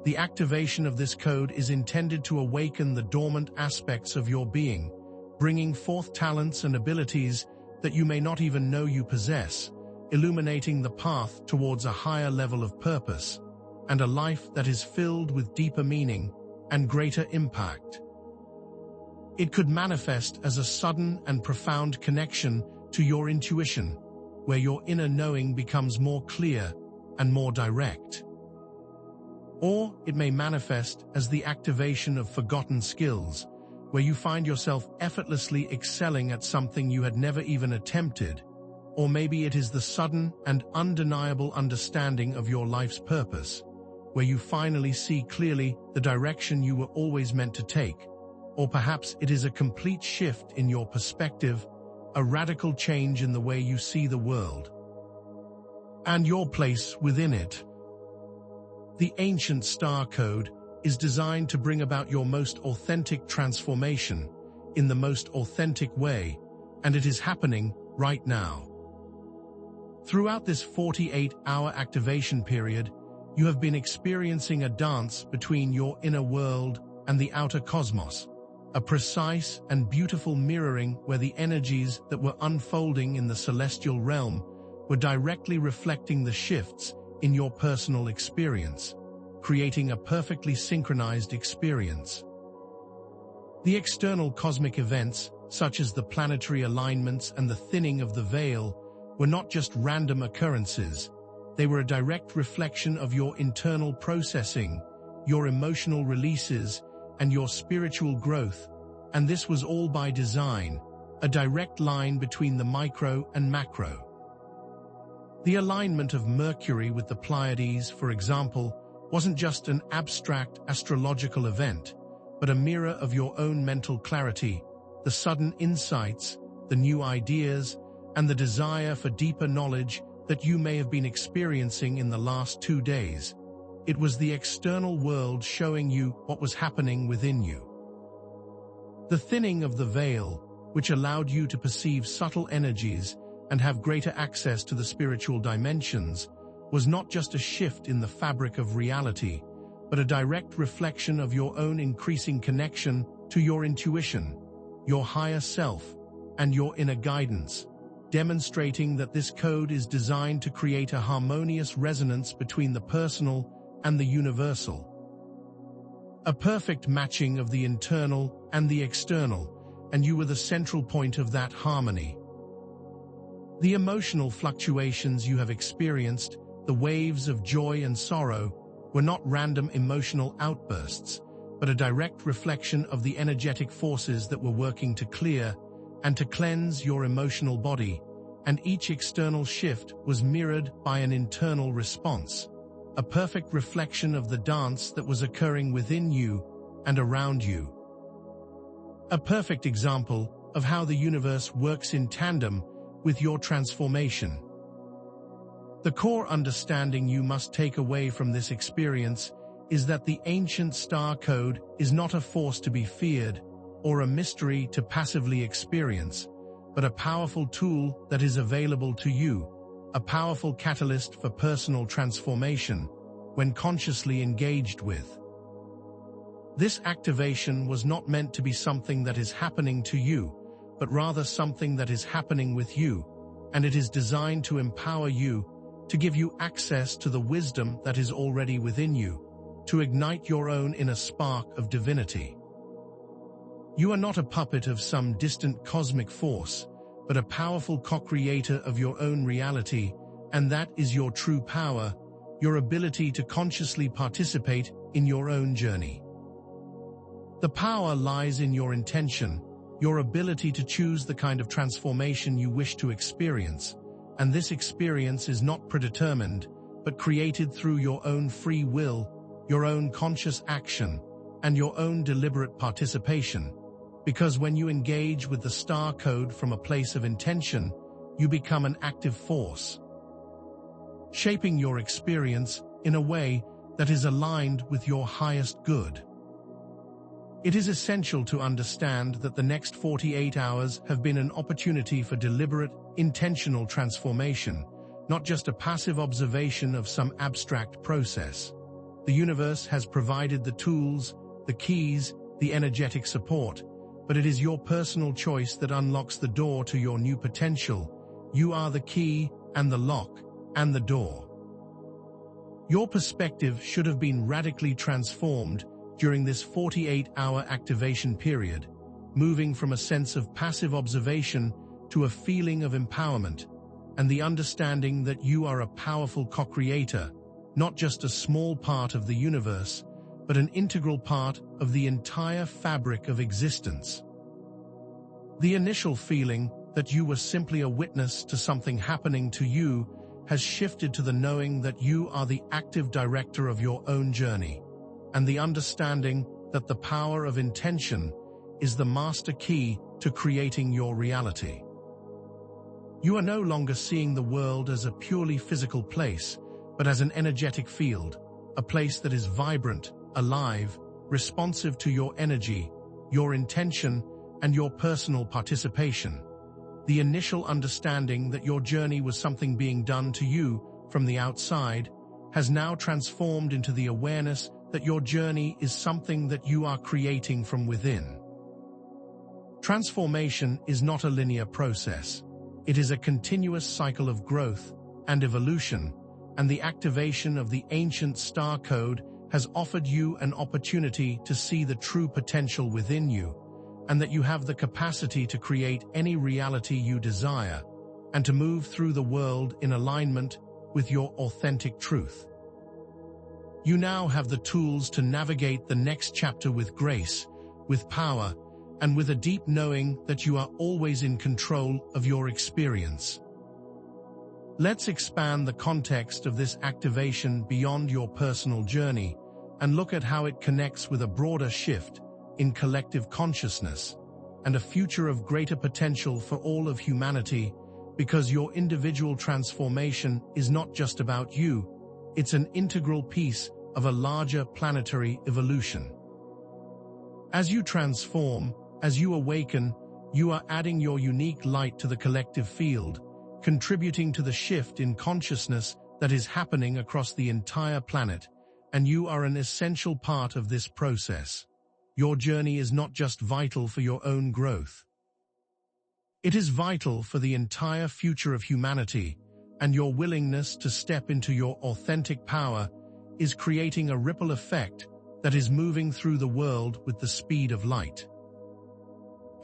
The activation of this code is intended to awaken the dormant aspects of your being, bringing forth talents and abilities that you may not even know you possess, illuminating the path towards a higher level of purpose. and a life that is filled with deeper meaning and greater impact. It could manifest as a sudden and profound connection to your intuition, where your inner knowing becomes more clear and more direct. Or it may manifest as the activation of forgotten skills, where you find yourself effortlessly excelling at something you had never even attempted. Or maybe it is the sudden and undeniable understanding of your life's purpose, where you finally see clearly the direction you were always meant to take. Or perhaps it is a complete shift in your perspective, a radical change in the way you see the world and your place within it. The ancient star code is designed to bring about your most authentic transformation in the most authentic way, and it is happening right now. Throughout this 48-hour activation period, you have been experiencing a dance between your inner world and the outer cosmos, a precise and beautiful mirroring where the energies that were unfolding in the celestial realm were directly reflecting the shifts in your personal experience, creating a perfectly synchronized experience. The external cosmic events, such as the planetary alignments and the thinning of the veil, were not just random occurrences. They were a direct reflection of your internal processing, your emotional releases, and your spiritual growth, and this was all by design, a direct line between the micro and macro. The alignment of Mercury with the Pleiades, for example, wasn't just an abstract astrological event, but a mirror of your own mental clarity, the sudden insights, the new ideas, and the desire for deeper knowledge that you may have been experiencing in the last 2 days. It was the external world showing you what was happening within you. The thinning of the veil, which allowed you to perceive subtle energies and have greater access to the spiritual dimensions, was not just a shift in the fabric of reality, but a direct reflection of your own increasing connection to your intuition, your higher self, and your inner guidance, demonstrating that this code is designed to create a harmonious resonance between the personal and the universal. A perfect matching of the internal and the external, and you were the central point of that harmony. The emotional fluctuations you have experienced, the waves of joy and sorrow, were not random emotional outbursts, but a direct reflection of the energetic forces that were working to clear and to cleanse your emotional body, and each external shift was mirrored by an internal response, a perfect reflection of the dance that was occurring within you and around you. A perfect example of how the universe works in tandem with your transformation. The core understanding you must take away from this experience is that the ancient star code is not a force to be feared or a mystery to passively experience, but a powerful tool that is available to you, a powerful catalyst for personal transformation when consciously engaged with. This activation was not meant to be something that is happening to you, but rather something that is happening with you, and it is designed to empower you, to give you access to the wisdom that is already within you, to ignite your own inner spark of divinity. You are not a puppet of some distant cosmic force, but a powerful co-creator of your own reality, and that is your true power, your ability to consciously participate in your own journey. The power lies in your intention, your ability to choose the kind of transformation you wish to experience, and this experience is not predetermined, but created through your own free will, your own conscious action, and your own deliberate participation. Because when you engage with the star code from a place of intention, you become an active force, shaping your experience in a way that is aligned with your highest good. It is essential to understand that the next 48 hours have been an opportunity for deliberate, intentional transformation, not just a passive observation of some abstract process. The universe has provided the tools, the keys, the energetic support, but it is your personal choice that unlocks the door to your new potential. You are the key and the lock and the door. Your perspective should have been radically transformed during this 48-hour activation period, moving from a sense of passive observation to a feeling of empowerment and the understanding that you are a powerful co-creator, not just a small part of the universe, but an integral part of the entire fabric of existence. The initial feeling that you were simply a witness to something happening to you has shifted to the knowing that you are the active director of your own journey, and the understanding that the power of intention is the master key to creating your reality. You are no longer seeing the world as a purely physical place, but as an energetic field, a place that is vibrant, alive, responsive to your energy, your intention, and your personal participation. The initial understanding that your journey was something being done to you from the outside has now transformed into the awareness that your journey is something that you are creating from within. Transformation is not a linear process. It is a continuous cycle of growth and evolution, and the activation of the ancient star code has offered you an opportunity to see the true potential within you, and that you have the capacity to create any reality you desire, and to move through the world in alignment with your authentic truth. You now have the tools to navigate the next chapter with grace, with power, and with a deep knowing that you are always in control of your experience. Let's expand the context of this activation beyond your personal journey and look at how it connects with a broader shift in collective consciousness and a future of greater potential for all of humanity, because your individual transformation is not just about you, it's an integral piece of a larger planetary evolution. As you transform, as you awaken, you are adding your unique light to the collective field, contributing to the shift in consciousness that is happening across the entire planet, and you are an essential part of this process. Your journey is not just vital for your own growth. It is vital for the entire future of humanity, and your willingness to step into your authentic power is creating a ripple effect that is moving through the world with the speed of light.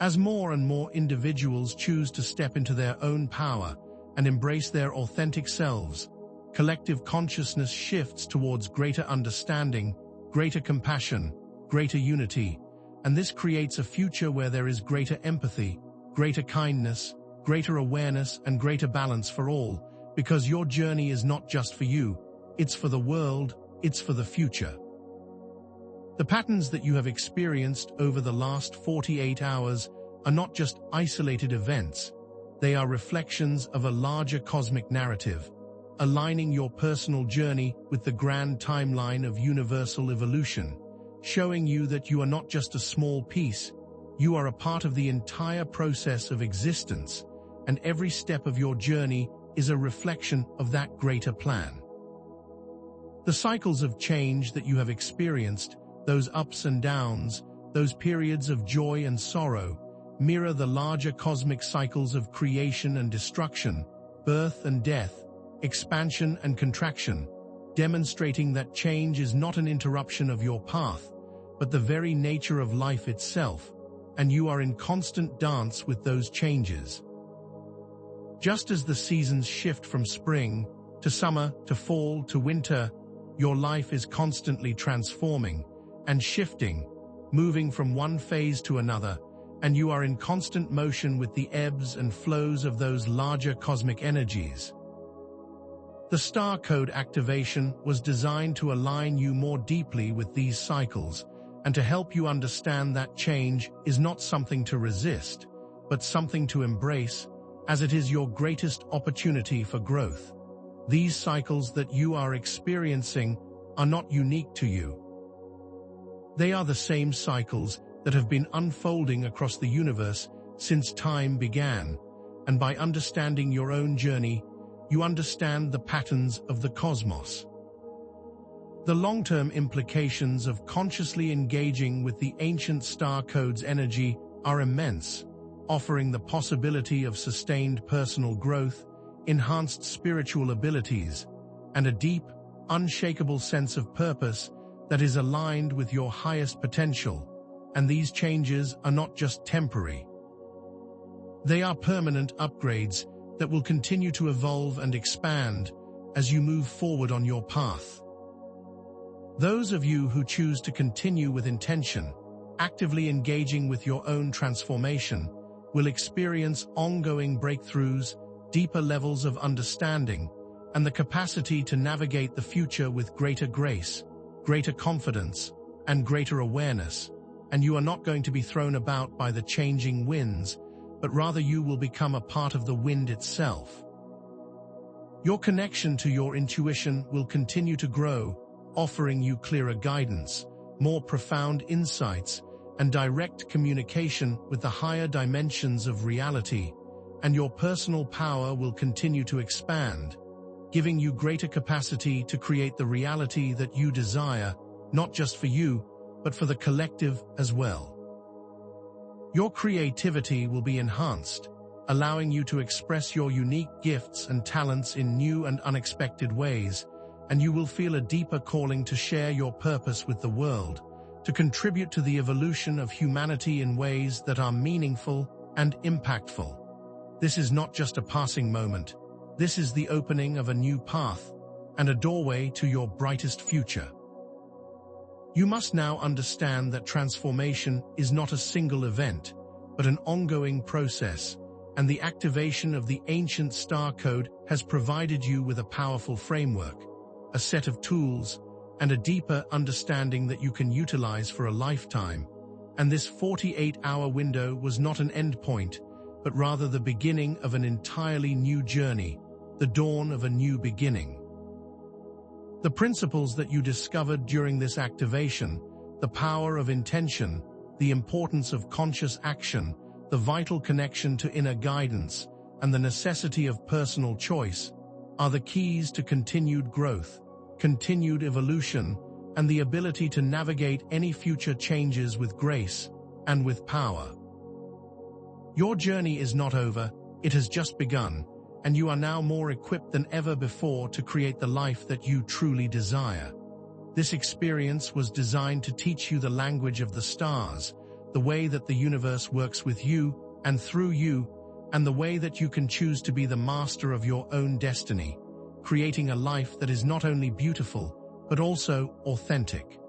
As more and more individuals choose to step into their own power and embrace their authentic selves, collective consciousness shifts towards greater understanding, greater compassion, greater unity, and this creates a future where there is greater empathy, greater kindness, greater awareness, and greater balance for all, because your journey is not just for you, it's for the world, it's for the future. The patterns that you have experienced over the last 48 hours are not just isolated events, they are reflections of a larger cosmic narrative, aligning your personal journey with the grand timeline of universal evolution, showing you that you are not just a small piece, you are a part of the entire process of existence, and every step of your journey is a reflection of that greater plan. The cycles of change that you have experienced, those ups and downs, those periods of joy and sorrow, mirror the larger cosmic cycles of creation and destruction, birth and death, expansion and contraction, demonstrating that change is not an interruption of your path, but the very nature of life itself, and you are in constant dance with those changes. Just as the seasons shift from spring to summer to fall to winter, your life is constantly transforming and shifting, moving from one phase to another, and you are in constant motion with the ebbs and flows of those larger cosmic energies. The star code activation was designed to align you more deeply with these cycles and to help you understand that change is not something to resist, but something to embrace, as it is your greatest opportunity for growth. These cycles that you are experiencing are not unique to you. They are the same cycles that have been unfolding across the universe since time began, and by understanding your own journey, you understand the patterns of the cosmos. The long-term implications of consciously engaging with the ancient star code's energy are immense, offering the possibility of sustained personal growth, enhanced spiritual abilities, and a deep, unshakable sense of purpose that is aligned with your highest potential, and these changes are not just temporary. They are permanent upgrades that will continue to evolve and expand as you move forward on your path. Those of you who choose to continue with intention, actively engaging with your own transformation, will experience ongoing breakthroughs, deeper levels of understanding, and the capacity to navigate the future with greater grace, greater confidence, and greater awareness. And you are not going to be thrown about by the changing winds, but rather you will become a part of the wind itself. Your connection to your intuition will continue to grow, offering you clearer guidance, more profound insights, and direct communication with the higher dimensions of reality, and your personal power will continue to expand, giving you greater capacity to create the reality that you desire, not just for you, but for the collective as well. Your creativity will be enhanced, allowing you to express your unique gifts and talents in new and unexpected ways, and you will feel a deeper calling to share your purpose with the world, to contribute to the evolution of humanity in ways that are meaningful and impactful. This is not just a passing moment. This is the opening of a new path and a doorway to your brightest future. You must now understand that transformation is not a single event, but an ongoing process, and the activation of the ancient star code has provided you with a powerful framework, a set of tools, and a deeper understanding that you can utilize for a lifetime. And this 48-hour window was not an endpoint, but rather the beginning of an entirely new journey, the dawn of a new beginning. The principles that you discovered during this activation, the power of intention, the importance of conscious action, the vital connection to inner guidance, and the necessity of personal choice, are the keys to continued growth, continued evolution, and the ability to navigate any future changes with grace and with power. Your journey is not over, it has just begun, and you are now more equipped than ever before to create the life that you truly desire. This experience was designed to teach you the language of the stars, the way that the universe works with you and through you, and the way that you can choose to be the master of your own destiny, creating a life that is not only beautiful, but also authentic.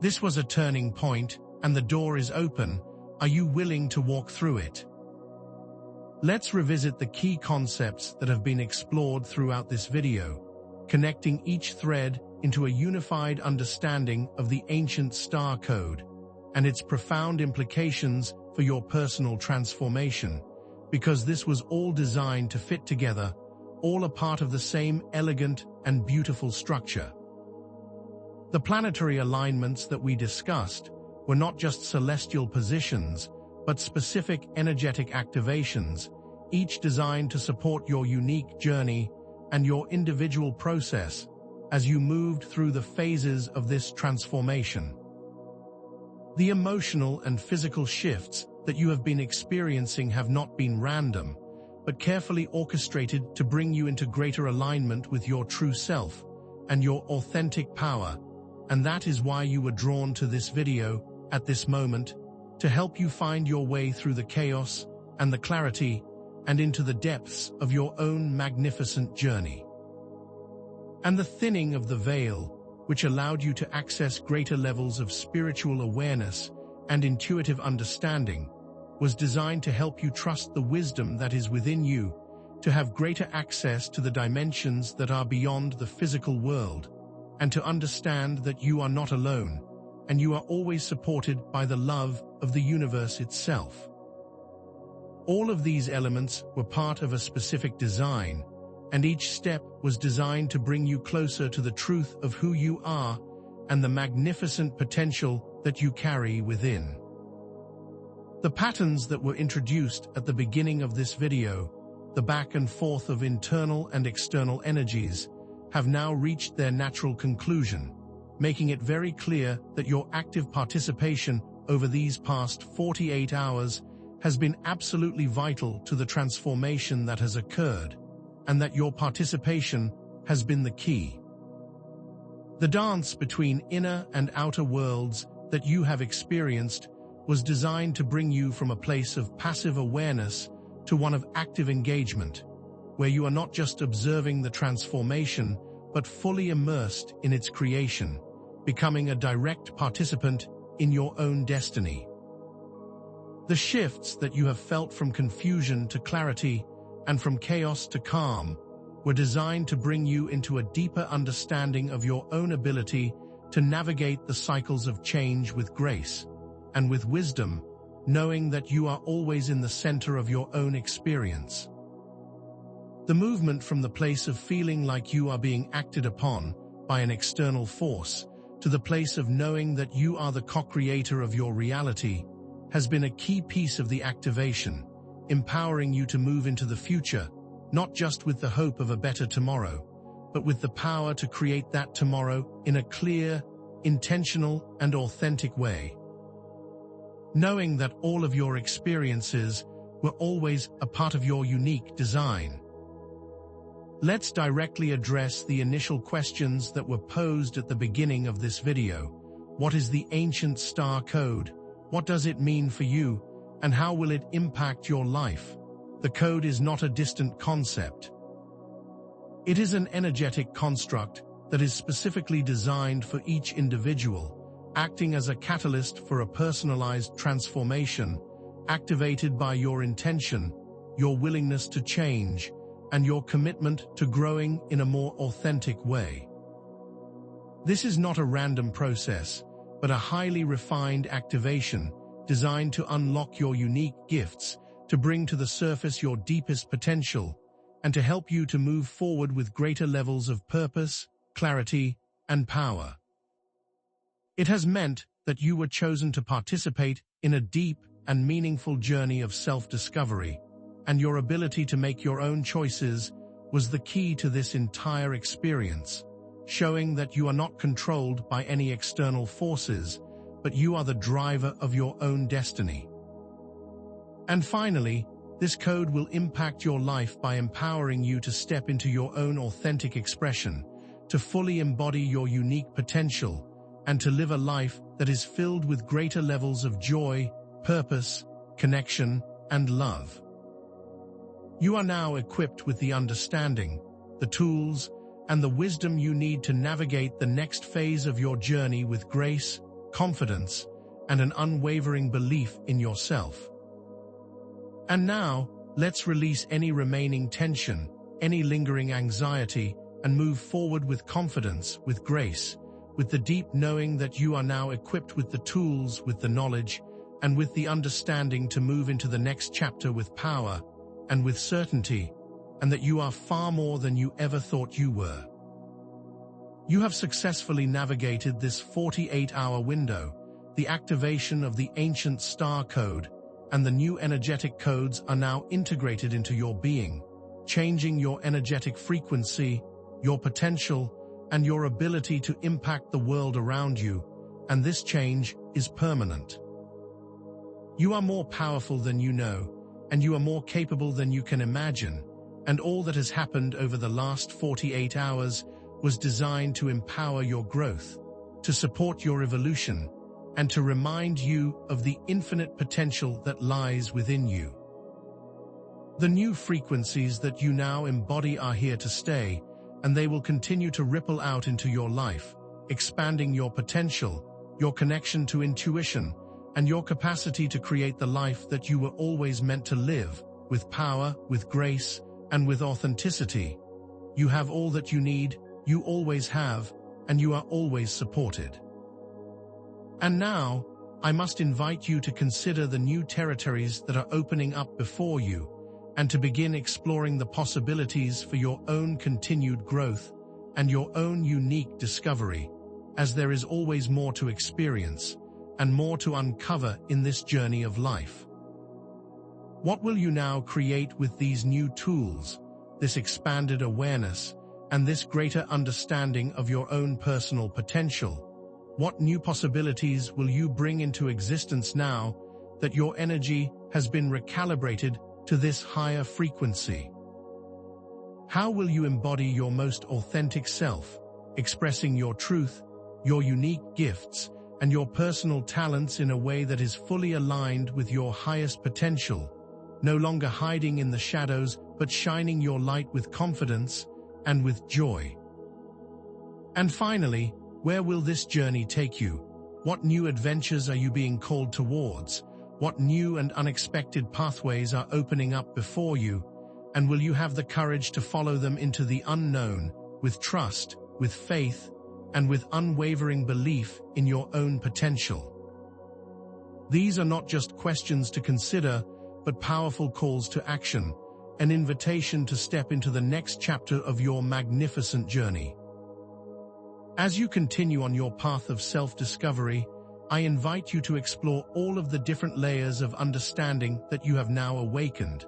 This was a turning point, and the door is open. Are you willing to walk through it? Let's revisit the key concepts that have been explored throughout this video, connecting each thread into a unified understanding of the ancient star code and its profound implications for your personal transformation, because this was all designed to fit together, all a part of the same elegant and beautiful structure. The planetary alignments that we discussed were not just celestial positions, but specific energetic activations, each designed to support your unique journey and your individual process as you moved through the phases of this transformation. The emotional and physical shifts that you have been experiencing have not been random, but carefully orchestrated to bring you into greater alignment with your true self and your authentic power, and that is why you were drawn to this video at this moment, to help you find your way through the chaos and the clarity and into the depths of your own magnificent journey. And the thinning of the veil, which allowed you to access greater levels of spiritual awareness and intuitive understanding, was designed to help you trust the wisdom that is within you, to have greater access to the dimensions that are beyond the physical world, and to understand that you are not alone, and you are always supported by the love of the universe itself. All of these elements were part of a specific design, and each step was designed to bring you closer to the truth of who you are and the magnificent potential that you carry within. The patterns that were introduced at the beginning of this video, the back and forth of internal and external energies, have now reached their natural conclusion, making it very clear that your active participation over these past 48 hours has been absolutely vital to the transformation that has occurred, and that your participation has been the key. The dance between inner and outer worlds that you have experienced was designed to bring you from a place of passive awareness to one of active engagement, where you are not just observing the transformation, but fully immersed in its creation, becoming a direct participant in your own destiny. The shifts that you have felt from confusion to clarity and from chaos to calm were designed to bring you into a deeper understanding of your own ability to navigate the cycles of change with grace and with wisdom, knowing that you are always in the center of your own experience. The movement from the place of feeling like you are being acted upon by an external force to the place of knowing that you are the co-creator of your reality has been a key piece of the activation, empowering you to move into the future, not just with the hope of a better tomorrow, but with the power to create that tomorrow in a clear, intentional, and authentic way. Knowing that all of your experiences were always a part of your unique design. Let's directly address the initial questions that were posed at the beginning of this video. What is the ancient star code? What does it mean for you? And how will it impact your life? The code is not a distant concept. It is an energetic construct that is specifically designed for each individual, acting as a catalyst for a personalized transformation, activated by your intention, your willingness to change, and your commitment to growing in a more authentic way. This is not a random process, but a highly refined activation designed to unlock your unique gifts, to bring to the surface your deepest potential, and to help you to move forward with greater levels of purpose, clarity, and power. It has meant that you were chosen to participate in a deep and meaningful journey of self-discovery, and your ability to make your own choices was the key to this entire experience, showing that you are not controlled by any external forces, but you are the driver of your own destiny. And finally, this code will impact your life by empowering you to step into your own authentic expression, to fully embody your unique potential, and to live a life that is filled with greater levels of joy, purpose, connection, and love. You are now equipped with the understanding, the tools, and the wisdom you need to navigate the next phase of your journey with grace, confidence, and an unwavering belief in yourself. And now, let's release any remaining tension, any lingering anxiety, and move forward with confidence, with grace, with the deep knowing that you are now equipped with the tools, with the knowledge, and with the understanding to move into the next chapter with power and with certainty, and that you are far more than you ever thought you were. You have successfully navigated this 48-hour window, the activation of the ancient star code, and the new energetic codes are now integrated into your being, changing your energetic frequency, your potential, and your ability to impact the world around you, and this change is permanent. You are more powerful than you know, and you are more capable than you can imagine, and all that has happened over the last 48 hours was designed to empower your growth, to support your evolution, and to remind you of the infinite potential that lies within you. The new frequencies that you now embody are here to stay, and they will continue to ripple out into your life, expanding your potential, your connection to intuition, and your capacity to create the life that you were always meant to live, with power, with grace, and with authenticity. You have all that you need, you always have, and you are always supported. And now, I must invite you to consider the new territories that are opening up before you, and to begin exploring the possibilities for your own continued growth and your own unique discovery, as there is always more to experience and more to uncover in this journey of life. What will you now create with these new tools, this expanded awareness, and this greater understanding of your own personal potential? What new possibilities will you bring into existence now that your energy has been recalibrated to this higher frequency? How will you embody your most authentic self, expressing your truth, your unique gifts, and your personal talents in a way that is fully aligned with your highest potential, no longer hiding in the shadows but shining your light with confidence and with joy. And finally, where will this journey take you? What new adventures are you being called towards? What new and unexpected pathways are opening up before you? And will you have the courage to follow them into the unknown, with trust, with faith, and with unwavering belief in your own potential? These are not just questions to consider, but powerful calls to action, an invitation to step into the next chapter of your magnificent journey. As you continue on your path of self-discovery, I invite you to explore all of the different layers of understanding that you have now awakened,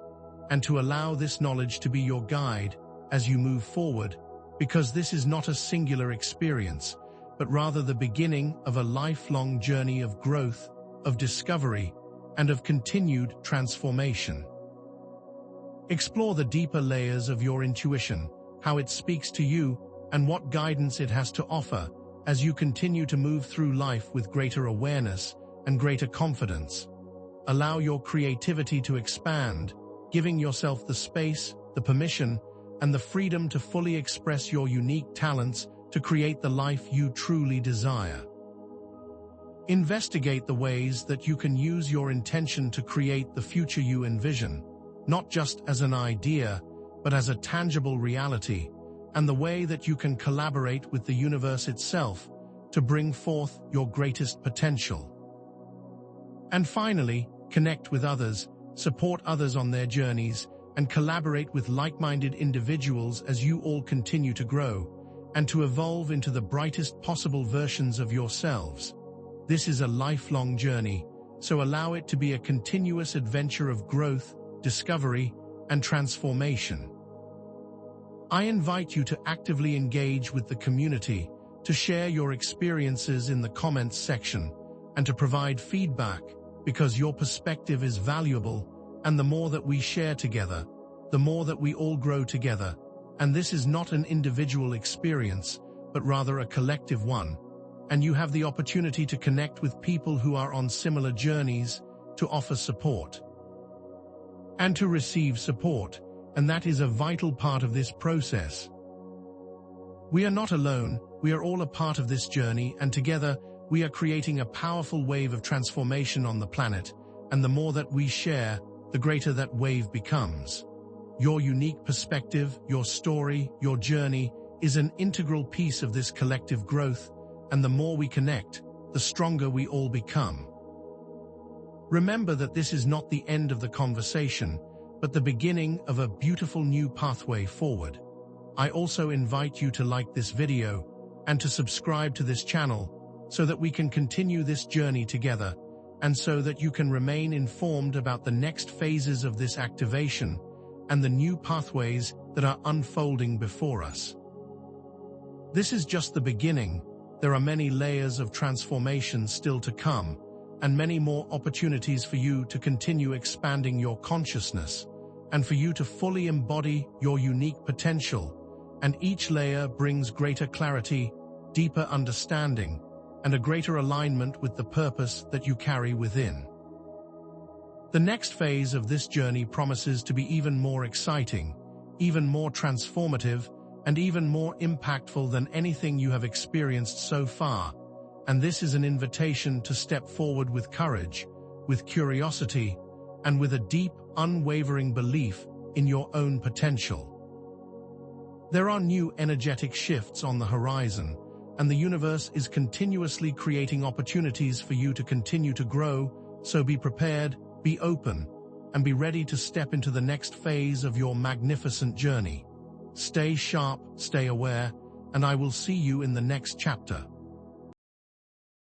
and to allow this knowledge to be your guide as you move forward, because this is not a singular experience, but rather the beginning of a lifelong journey of growth, of discovery, and of continued transformation. Explore the deeper layers of your intuition, how it speaks to you, and what guidance it has to offer as you continue to move through life with greater awareness and greater confidence. Allow your creativity to expand, giving yourself the space, the permission, and the freedom to fully express your unique talents to create the life you truly desire. Investigate the ways that you can use your intention to create the future you envision, not just as an idea, but as a tangible reality, and the way that you can collaborate with the universe itself to bring forth your greatest potential. And finally, connect with others, support others on their journeys, and collaborate with like-minded individuals as you all continue to grow, and to evolve into the brightest possible versions of yourselves. This is a lifelong journey, so allow it to be a continuous adventure of growth, discovery, and transformation. I invite you to actively engage with the community, to share your experiences in the comments section, and to provide feedback, because your perspective is valuable, and the more that we share together, the more that we all grow together. And this is not an individual experience, but rather a collective one. And you have the opportunity to connect with people who are on similar journeys, to offer support, and to receive support, and that is a vital part of this process. We are not alone, we are all a part of this journey, and together we are creating a powerful wave of transformation on the planet, and the more that we share, the greater that wave becomes. Your unique perspective, your story, your journey is an integral piece of this collective growth, and the more we connect, the stronger we all become. Remember that this is not the end of the conversation, but the beginning of a beautiful new pathway forward. I also invite you to like this video and to subscribe to this channel so that we can continue this journey together, and so that you can remain informed about the next phases of this activation and the new pathways that are unfolding before us. This is just the beginning. There are many layers of transformation still to come, and many more opportunities for you to continue expanding your consciousness, and for you to fully embody your unique potential, and each layer brings greater clarity, deeper understanding, and a greater alignment with the purpose that you carry within. The next phase of this journey promises to be even more exciting, even more transformative, and even more impactful than anything you have experienced so far, and this is an invitation to step forward with courage, with curiosity, and with a deep, unwavering belief in your own potential. There are new energetic shifts on the horizon, and the universe is continuously creating opportunities for you to continue to grow, so be prepared, be open, and be ready to step into the next phase of your magnificent journey. Stay sharp, stay aware, and I will see you in the next chapter.